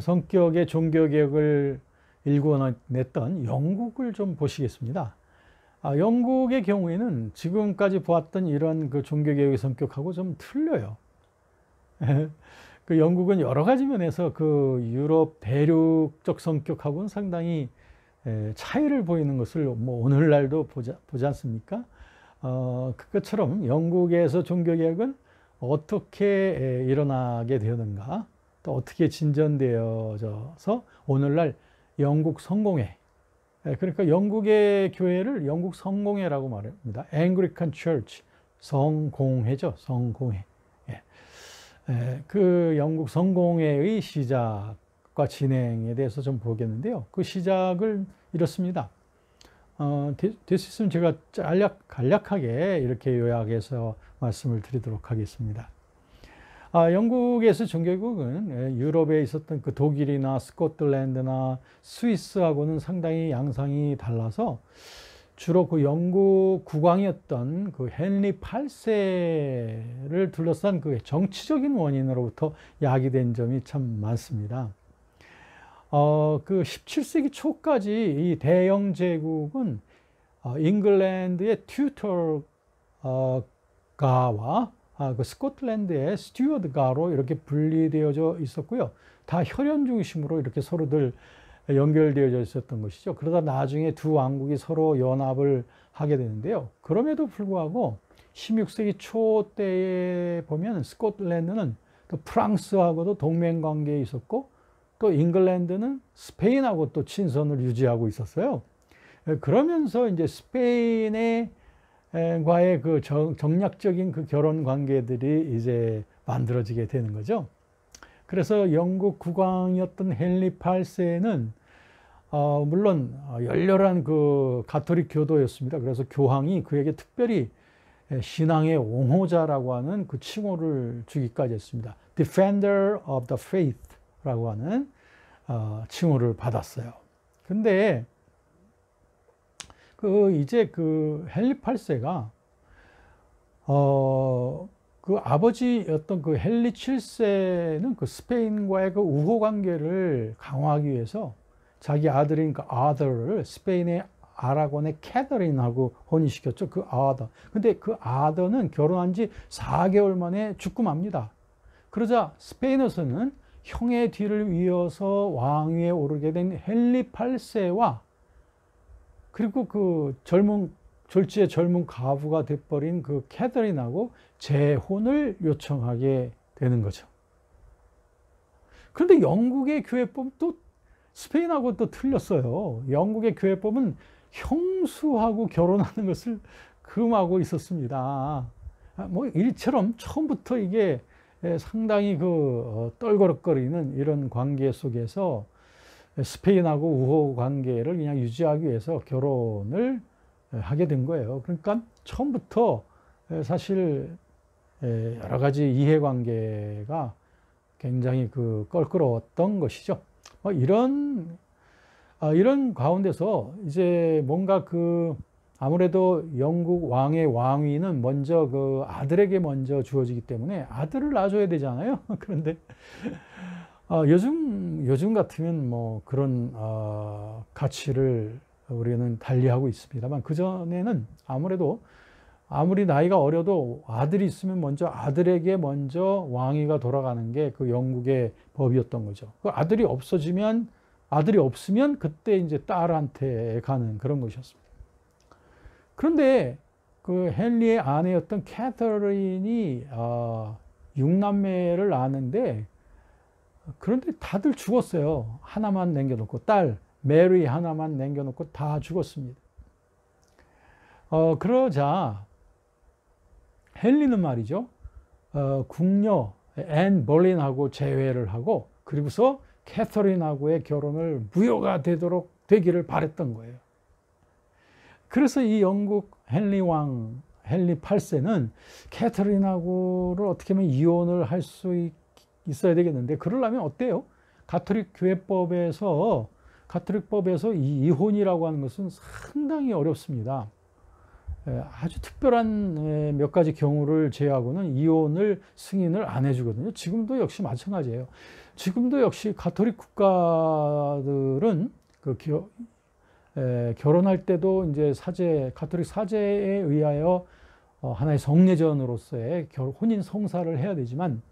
성격의 종교개혁을 일궈냈던 영국을 좀 보시겠습니다. 영국의 경우에는 지금까지 보았던 이런 그 종교개혁의 성격하고 좀 틀려요. 그 영국은 여러 가지 면에서 그 유럽 대륙적 성격하고는 상당히 차이를 보이는 것을 뭐 오늘날도 보지 않습니까? 그것처럼 영국에서 종교개혁은 어떻게 일어나게 되었는가, 또 어떻게 진전되어져서 오늘날 영국 성공회, 그러니까 영국의 교회를 영국 성공회라고 말합니다. Anglican Church, 성공회죠. 성공회. 그 영국 성공회의 시작과 진행에 대해서 좀 보겠는데요. 그 시작을 이렇습니다. 될 수 있으면 제가 간략하게 이렇게 요약해서 말씀을 드리도록 하겠습니다. 영국에서 종교개혁은 유럽에 있었던 그 독일이나 스코틀랜드나 스위스하고는 상당히 양상이 달라서 주로 그 영국 국왕이었던 그 헨리 8세를 둘러싼 그 정치적인 원인으로부터 야기된 점이 참 많습니다. 그 17세기 초까지 이 대영 제국은 잉글랜드의 튜터가와 그 스코틀랜드의 스튜어드가로 이렇게 분리되어져 있었고요. 다 혈연 중심으로 이렇게 서로들 연결되어져 있었던 것이죠. 그러다 나중에 두 왕국이 서로 연합을 하게 되는데요. 그럼에도 불구하고 16세기 초 때에 보면 스코틀랜드는 또 프랑스하고도 동맹 관계에 있었고, 또 잉글랜드는 스페인하고 또 친선을 유지하고 있었어요. 그러면서 이제 스페인의 과의 그 정략적인 그 결혼 관계들이 이제 만들어지게 되는 거죠. 그래서 영국 국왕이었던 헨리 8세는 물론 열렬한 그 가톨릭 교도였습니다. 그래서 교황이 그에게 특별히 신앙의 옹호자라고 하는 그 칭호를 주기까지 했습니다. Defender of the Faith라고 하는 칭호를 받았어요. 근데 이제 그 헨리 8세가 그 아버지였던 그 헨리 7세는 그 스페인과의 그 우호 관계를 강화하기 위해서 자기 아들인 그 아더를 스페인의 아라곤의 캐더린하고 혼인시켰죠. 그 아더. 근데 그 아더는 결혼한 지 4개월 만에 죽고 맙니다. 그러자 스페인에서는 형의 뒤를 이어서 왕위에 오르게 된 헨리 8세와 그리고 그 젊은 졸지에 젊은 과부가 돼버린 그 캐서린하고 재혼을 요청하게 되는 거죠. 그런데 영국의 교회법은 또 스페인하고 또 틀렸어요. 영국의 교회법은 형수하고 결혼하는 것을 금하고 있었습니다. 뭐 일처럼 처음부터 이게 상당히 떨거럭거리는 이런 관계 속에서 스페인하고 우호 관계를 그냥 유지하기 위해서 결혼을 하게 된 거예요. 그러니까 처음부터 사실 여러 가지 이해관계가 굉장히 껄끄러웠던 것이죠. 이런 가운데서 이제 뭔가 아무래도 영국 왕의 왕위는 먼저 아들에게 먼저 주어지기 때문에 아들을 낳아줘야 되잖아요. 그런데 요즘 같으면 뭐 그런 가치를 우리는 달리하고 있습니다만, 그전에는 아무래도 아무리 나이가 어려도 아들이 있으면 먼저 아들에게 먼저 왕위가 돌아가는 게 영국의 법이었던 거죠. 아들이 없으면 그때 이제 딸한테 가는 그런 것이었습니다. 그런데 헨리의 아내였던 캐서린이 6남매를 낳았는데, 그런데 다들 죽었어요. 하나만 남겨놓고, 딸 메리 하나만 남겨놓고 다 죽었습니다. 그러자 헨리는 말이죠, 궁녀 앤 볼린하고 재회를 하고, 그리고서 캐서린하고의 결혼을 되기를 바랬던 거예요. 그래서 이 영국 헨리 8세는 캐서린하고를 어떻게 하면 이혼을 할 수 있어야 되겠는데, 그러려면 어때요? 가톨릭 교회법에서 이 이혼이라고 하는 것은 상당히 어렵습니다. 아주 특별한 몇 가지 경우를 제외하고는 이혼을 승인을 안 해주거든요. 지금도 역시 마찬가지예요. 지금도 역시 가톨릭 국가들은 결혼할 때도 이제 가톨릭 사제에 의하여 하나의 성례전으로서의 혼인 성사를 해야 되지만,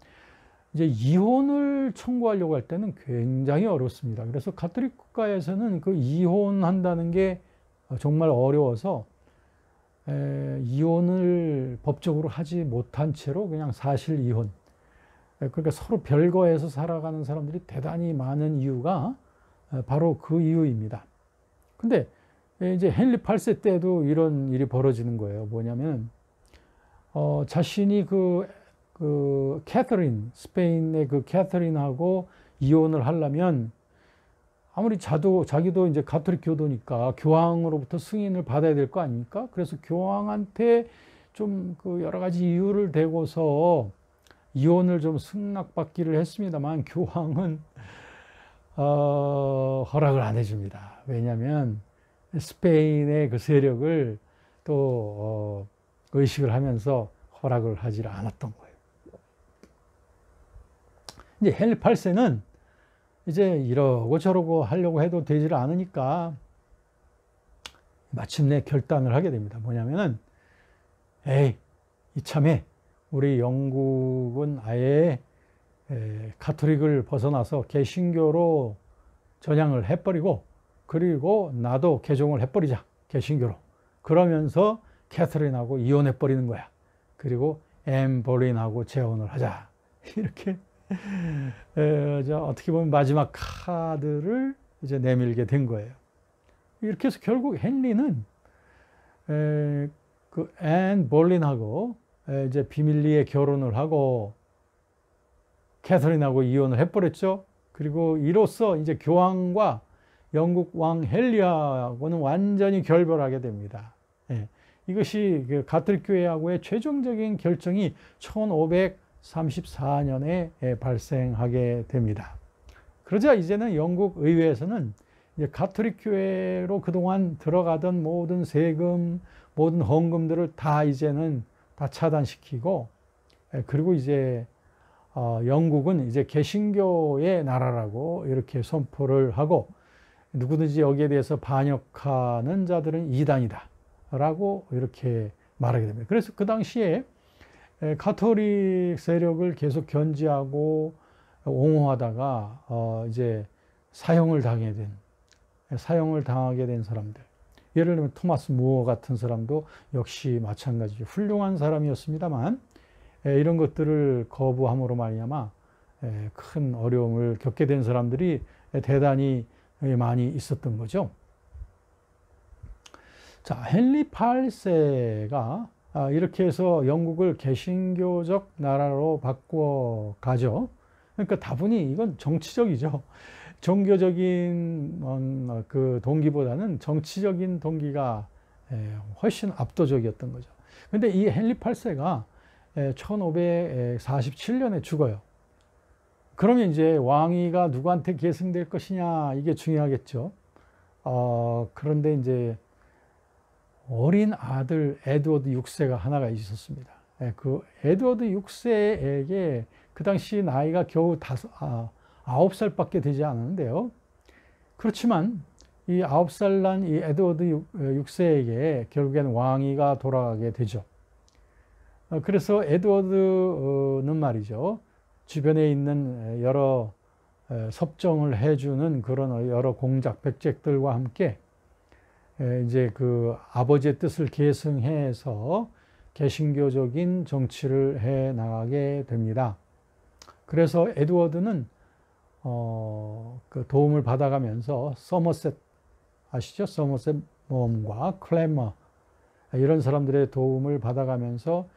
이제 이혼을 청구하려고 할 때는 굉장히 어렵습니다. 그래서 가톨릭 국가에서는 이혼한다는 게 정말 어려워서 이혼을 법적으로 하지 못한 채로 그냥 사실 이혼, 그러니까 서로 별거해서 살아가는 사람들이 대단히 많은 이유가 바로 그 이유입니다. 근데 이제 헨리 8세 때도 이런 일이 벌어지는 거예요. 뭐냐면 자신이 캐서린, 스페인의 캐서린하고 이혼을 하려면, 아무리 자기도 이제 가톨릭 교도니까 교황으로부터 승인을 받아야 될 거 아닙니까? 그래서 교황한테 좀 여러 가지 이유를 대고서 이혼을 좀 승낙받기를 했습니다만, 교황은 허락을 안 해줍니다. 왜냐하면 스페인의 세력을 또 의식을 하면서 허락을 하지 않았던 거예요. 이제 헨리 8세는 이제 이러고 저러고 하려고 해도 되지를 않으니까 마침내 결단을 하게 됩니다. 뭐냐면은, 이참에 우리 영국은 아예 가톨릭을 벗어나서 개신교로 전향을 해버리고, 그리고 나도 개종을 해버리자, 개신교로. 그러면서 캐서린하고 이혼해버리는 거야. 그리고 앤 볼린하고 재혼을 하자. 이렇게 어떻게 보면 마지막 카드를 이제 내밀게 된 거예요. 이렇게 해서 결국 헨리는 앤 볼린하고 이제 비밀리에 결혼을 하고 캐서린하고 이혼을 해버렸죠. 그리고 이로써 이제 교황과 영국 왕 헨리하고는 완전히 결별하게 됩니다. 이것이 가톨릭 교회하고의 최종적인 결정이 1534년에 발생하게 됩니다. 그러자 이제는 영국 의회에서는 이제 가톨릭 교회로 그동안 들어가던 모든 세금, 모든 헌금들을 다 이제는 다 차단시키고, 그리고 이제 영국은 이제 개신교의 나라라고 이렇게 선포를 하고, 누구든지 여기에 대해서 반역하는 자들은 이단이다 라고 이렇게 말하게 됩니다. 그래서 그 당시에 가톨릭 세력을 계속 견지하고 옹호하다가 이제 사형을 당하게 된 사람들, 예를 들면 토마스 무어 같은 사람도 역시 마찬가지죠. 훌륭한 사람이었습니다만 이런 것들을 거부함으로 말미암아 큰 어려움을 겪게 된 사람들이 대단히 많이 있었던 거죠. 자, 헨리 8세가 이렇게 해서 영국을 개신교적 나라로 바꾸어 가죠. 그러니까 다분히 이건 정치적이죠. 종교적인 그 동기보다는 정치적인 동기가 훨씬 압도적이었던 거죠. 근데 이 헨리 8세가 1547년에 죽어요. 그러면 이제 왕위가 누구한테 계승될 것이냐, 이게 중요하겠죠. 그런데 이제 어린 아들 에드워드 6세가 하나가 있었습니다. 그 에드워드 6세에게 그 당시 나이가 겨우 9살밖에 되지 않았는데요. 그렇지만 이 9살 난 이 에드워드 6세에게 결국엔 왕위가 돌아가게 되죠. 그래서 에드워드는 말이죠. 주변에 있는 여러 섭정을 해주는 그런 여러 공작, 백작들과 함께 이제 그 아버지의 뜻을 계승해서 개신교적인 정치를 해 나가게 됩니다. 그래서 에드워드는 그 도움을 받아가면서 서머셋 아시죠? 서머셋 모험과 클레머 이런 사람들의 도움을 받아가면서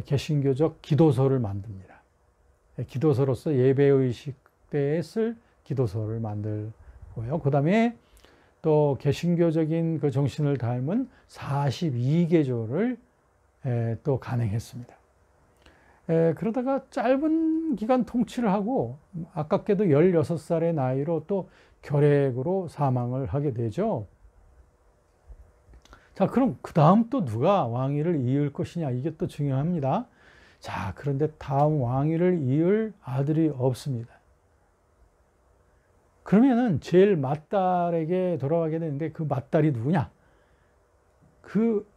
개신교적 기도서를 만듭니다. 기도서로서 예배의식 때에 쓸 기도서를 만들고요. 그 다음에 또 개신교적인 그 정신을 닮은 42개조를 또 간행했습니다. 그러다가 짧은 기간 통치를 하고 아깝게도 16살의 나이로 또 결핵으로 사망을 하게 되죠. 자, 그럼 그 다음 또 누가 왕위를 이을 것이냐, 이게 또 중요합니다. 자, 그런데 다음 왕위를 이을 아들이 없습니다. 그러면은 제일 맏딸에게 돌아가게 되는데 그 맏딸이 누구냐? 그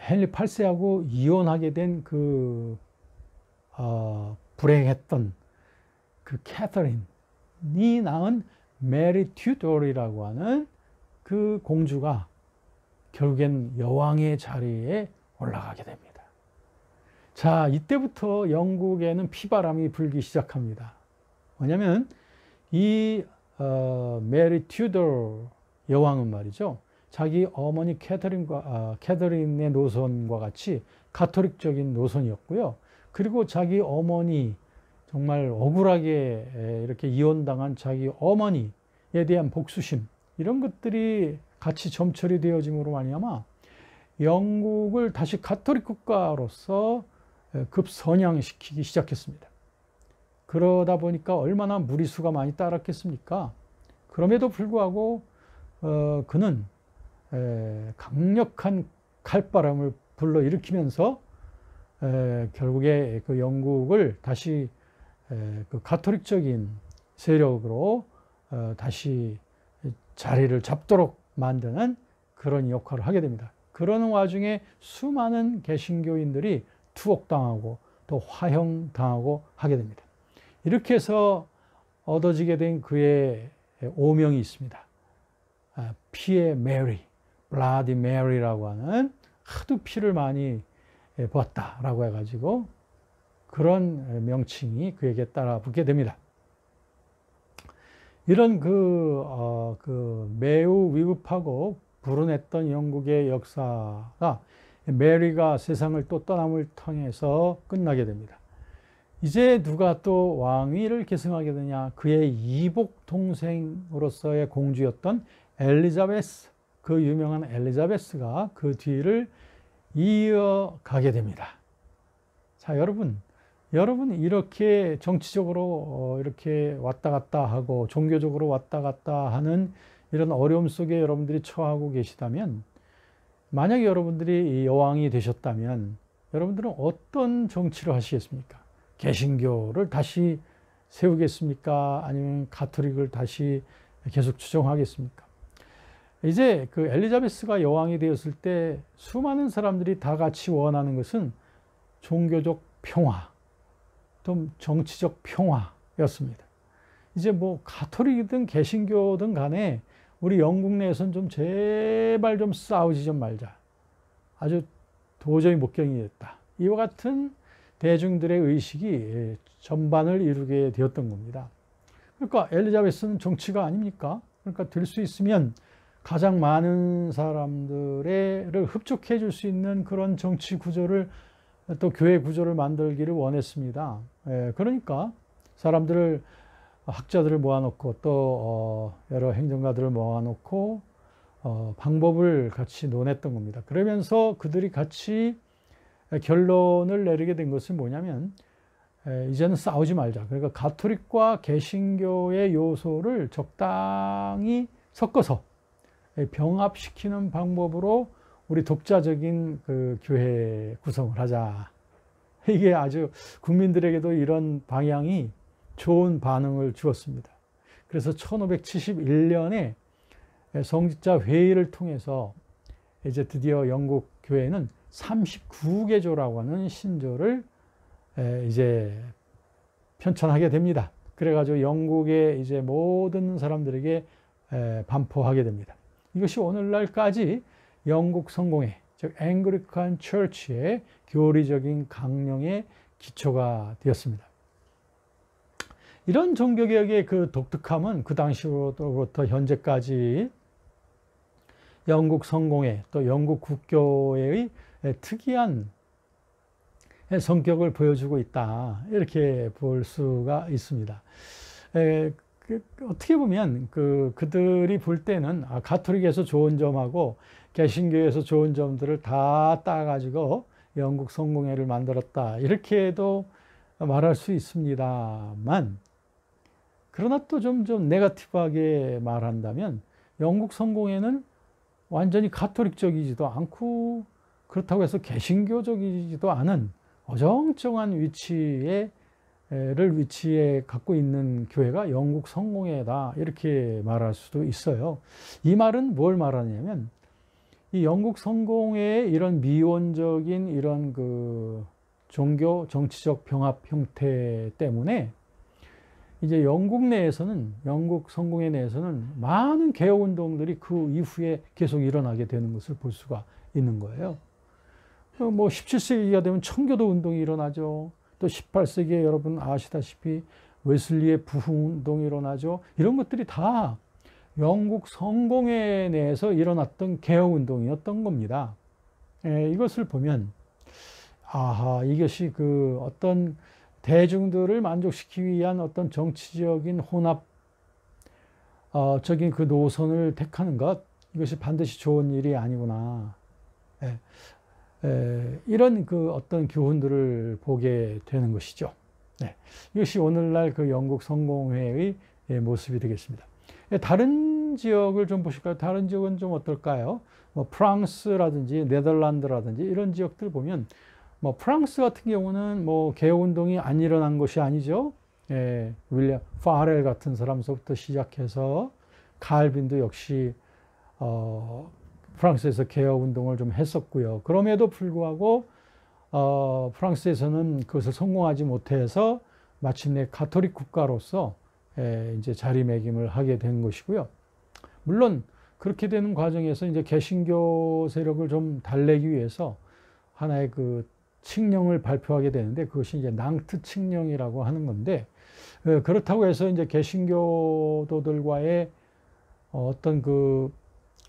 헨리 8세하고 이혼하게 된 그 불행했던 그 캐서린이 낳은 메리 튜돌이라고 하는 그 공주가 결국엔 여왕의 자리에 올라가게 됩니다. 자, 이때부터 영국에는 피바람이 불기 시작합니다. 뭐냐면 이 메리 튜돌 여왕은 말이죠. 자기 어머니 캐서린의 노선과 같이 가톨릭적인 노선이었고요. 그리고 자기 어머니, 정말 억울하게 이렇게 이혼당한 자기 어머니에 대한 복수심, 이런 것들이 같이 점철이 되어짐으로 말미암아 영국을 다시 가톨릭 국가로서 급선양시키기 시작했습니다. 그러다 보니까 얼마나 무리수가 많이 따랐겠습니까? 그럼에도 불구하고 그는 강력한 칼바람을 불러일으키면서 결국에 그 영국을 다시 그 가톨릭적인 세력으로 다시 자리를 잡도록 만드는 그런 역할을 하게 됩니다. 그러는 와중에 수많은 개신교인들이 투옥당하고 또 화형당하고 하게 됩니다. 이렇게 해서 얻어지게 된 그의 오명이 있습니다. 피의 메리, 블라디 메리라고 하는, 하도 피를 많이 보았다라고 해가지고 그런 명칭이 그에게 따라 붙게 됩니다. 이런 매우 위급하고 불운했던 영국의 역사가 메리가 세상을 또 떠남을 통해서 끝나게 됩니다. 이제 누가 또 왕위를 계승하게 되냐? 그의 이복 동생으로서의 공주였던 엘리자베스, 그 유명한 엘리자베스가 그 뒤를 이어가게 됩니다. 자, 여러분 이렇게 정치적으로 이렇게 왔다 갔다 하고 종교적으로 왔다 갔다 하는 이런 어려움 속에 여러분들이 처하고 계시다면, 만약에 여러분들이 여왕이 되셨다면 여러분들은 어떤 정치를 하시겠습니까? 개신교를 다시 세우겠습니까? 아니면 가톨릭을 다시 계속 추종하겠습니까? 이제 그 엘리자베스가 여왕이 되었을 때 수많은 사람들이 다 같이 원하는 것은 종교적 평화, 또 정치적 평화였습니다. 이제 뭐 가톨릭이든 개신교든 간에 우리 영국 내에서는 좀 제발 좀 싸우지 좀 말자. 아주 도저히 목경이 됐다. 이와 같은 대중들의 의식이 전반을 이루게 되었던 겁니다. 그러니까 엘리자베스는 정치가 아닙니까? 그러니까 될 수 있으면 가장 많은 사람들을 흡족해 줄 수 있는 그런 정치 구조를 또 교회 구조를 만들기를 원했습니다. 그러니까 사람들을 학자들을 모아놓고 또 여러 행정가들을 모아놓고 방법을 같이 논했던 겁니다. 그러면서 그들이 같이 결론을 내리게 된 것은 뭐냐면 이제는 싸우지 말자. 그러니까 가톨릭과 개신교의 요소를 적당히 섞어서 병합시키는 방법으로 우리 독자적인 그 교회 구성을 하자. 이게 아주 국민들에게도 이런 방향이 좋은 반응을 주었습니다. 그래서 1571년에 성직자 회의를 통해서 이제 드디어 영국 교회는 39개조라고 하는 신조를 이제 편찬하게 됩니다. 그래가지고 영국의 이제 모든 사람들에게 반포하게 됩니다. 이것이 오늘날까지 영국 성공회, 즉 앵글리칸 처치의 교리적인 강령의 기초가 되었습니다. 이런 종교개혁의 그 독특함은 그 당시로부터 현재까지 영국 성공회 또 영국 국교회의 특이한 성격을 보여주고 있다. 이렇게 볼 수가 있습니다. 어떻게 보면 그들이 볼 때는 가톨릭에서 좋은 점하고 개신교에서 좋은 점들을 다 따가지고 영국 성공회를 만들었다. 이렇게도 말할 수 있습니다만, 그러나 또 좀 네거티브하게 말한다면 영국 성공회는 완전히 가톨릭적이지도 않고 그렇다고 해서 개신교적이지도 않은 어정쩡한 위치에 갖고 있는 교회가 영국 성공회다. 이렇게 말할 수도 있어요. 이 말은 뭘 말하냐면 이 영국 성공회의 이런 미온적인 이런 그 종교 정치적 병합 형태 때문에 이제 영국 성공회 내에서는 많은 개혁 운동들이 그 이후에 계속 일어나게 되는 것을 볼 수가 있는 거예요. 뭐 17세기가 되면 청교도 운동이 일어나죠. 또 18세기에 여러분 아시다시피 웨슬리의 부흥 운동이 일어나죠. 이런 것들이 다 영국 성공회 내에서 일어났던 개혁 운동이었던 겁니다. 이것을 보면 이것이 그 어떤 대중들을 만족시키기 위한 어떤 정치적인 혼합적인 그 노선을 택하는 것, 이것이 반드시 좋은 일이 아니구나. 이런 그 어떤 교훈들을 보게 되는 것이죠. 이것이 오늘날 그 영국 성공회의 모습이 되겠습니다. 다른 지역을 좀 보실까요? 다른 지역은 좀 어떨까요? 뭐 프랑스라든지 네덜란드라든지 이런 지역들 보면 뭐 프랑스 같은 경우는 뭐 개혁운동이 안 일어난 것이 아니죠. 윌리엄 파렐 같은 사람서부터 시작해서 칼빈도 역시 프랑스에서 개혁운동을 좀 했었고요. 그럼에도 불구하고 프랑스에서는 그것을 성공하지 못해서 마침내 가톨릭 국가로서 이제 자리매김을 하게 된 것이고요. 물론 그렇게 되는 과정에서 이제 개신교 세력을 좀 달래기 위해서 하나의 그 칙령을 발표하게 되는데 그것이 이제 낭트 칙령이라고 하는 건데, 그렇다고 해서 이제 개신교도들과의 어떤 그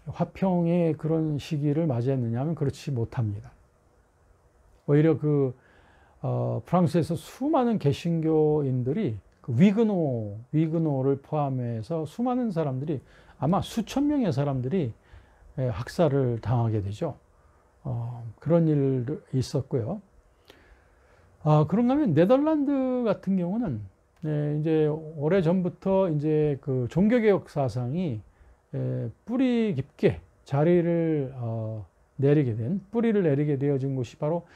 화평의 그런 시기를 맞이했느냐 하면 그렇지 못합니다. 오히려 프랑스에서 수많은 개신교인들이 그 위그노를 포함해서 수많은 사람들이 아마 수천 명의 사람들이 학살을 당하게 되죠. 그런 일도 있었고요. 그런가 하면 네덜란드 같은 경우는 이제 오래 전부터 이제 그 종교개혁 사상이 뿌리 깊게 뿌리를 내리게 되어진 곳이 바로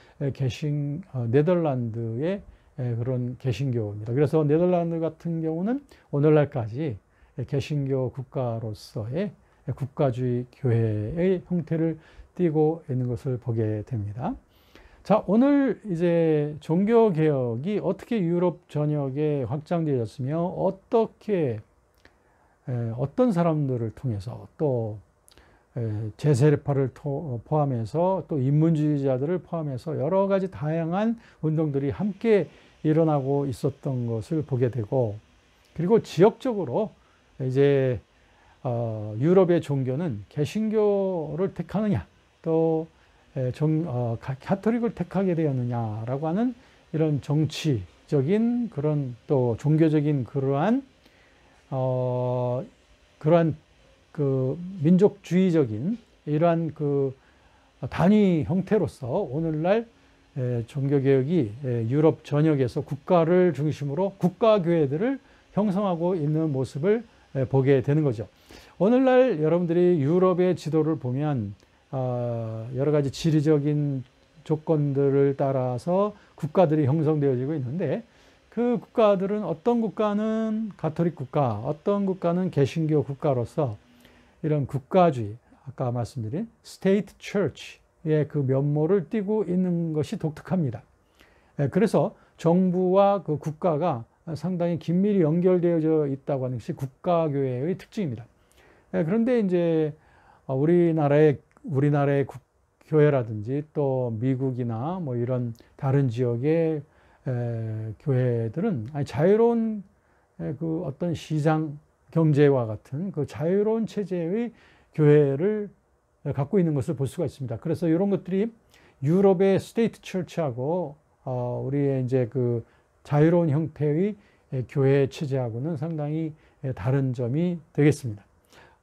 네덜란드의 그런 개신교입니다. 그래서 네덜란드 같은 경우는 오늘날까지 개신교 국가로서의 국가주의 교회의 형태를 띠고 있는 것을 보게 됩니다. 자, 오늘 이제 종교개혁이 어떻게 유럽 전역에 확장되었으며 어떻게 어떤 사람들을 통해서 또 제세례파를 포함해서 또 인문주의자들을 포함해서 여러 가지 다양한 운동들이 함께 일어나고 있었던 것을 보게 되고, 그리고 지역적으로 이제 유럽의 종교는 개신교를 택하느냐 또 가톨릭을 택하게 되었느냐라고 하는 이런 정치적인 그런 또 종교적인 그러한 그 민족주의적인 이러한 그 단위 형태로서 오늘날 종교개혁이 유럽 전역에서 국가를 중심으로 국가교회들을 형성하고 있는 모습을 보게 되는 거죠. 오늘날 여러분들이 유럽의 지도를 보면 여러 가지 지리적인 조건들을 따라서 국가들이 형성되어지고 있는데, 그 국가들은 어떤 국가는 가톨릭 국가, 어떤 국가는 개신교 국가로서 이런 국가주의, 아까 말씀드린 스테이트 처치의 그 면모를 띠고 있는 것이 독특합니다. 그래서 정부와 그 국가가 상당히 긴밀히 연결되어져 있다고 하는 것이 국가교회의 특징입니다. 그런데 이제 우리나라의 교회라든지 또 미국이나 뭐 이런 다른 지역의 교회들은 자유로운 그 어떤 시장 경제와 같은 그 자유로운 체제의 교회를 갖고 있는 것을 볼 수가 있습니다. 그래서 이런 것들이 유럽의 스테이트 처치하고 우리의 이제 그 자유로운 형태의 교회 체제하고는 상당히 다른 점이 되겠습니다.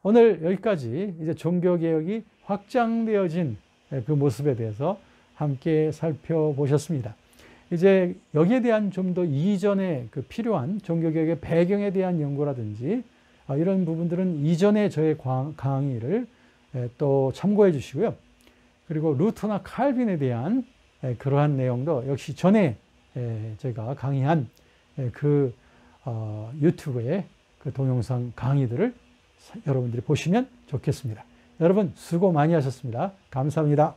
오늘 여기까지 이제 종교개혁이 확장되어진 그 모습에 대해서 함께 살펴보셨습니다. 이제 여기에 대한 좀 더 이전에 그 필요한 종교개혁의 배경에 대한 연구라든지 이런 부분들은 이전에 저의 강의를 또 참고해 주시고요. 그리고 루터나 칼빈에 대한 그러한 내용도 역시 전에 제가 강의한 그 유튜브의 그 동영상 강의들을 여러분들이 보시면 좋겠습니다. 여러분 수고 많이 하셨습니다. 감사합니다.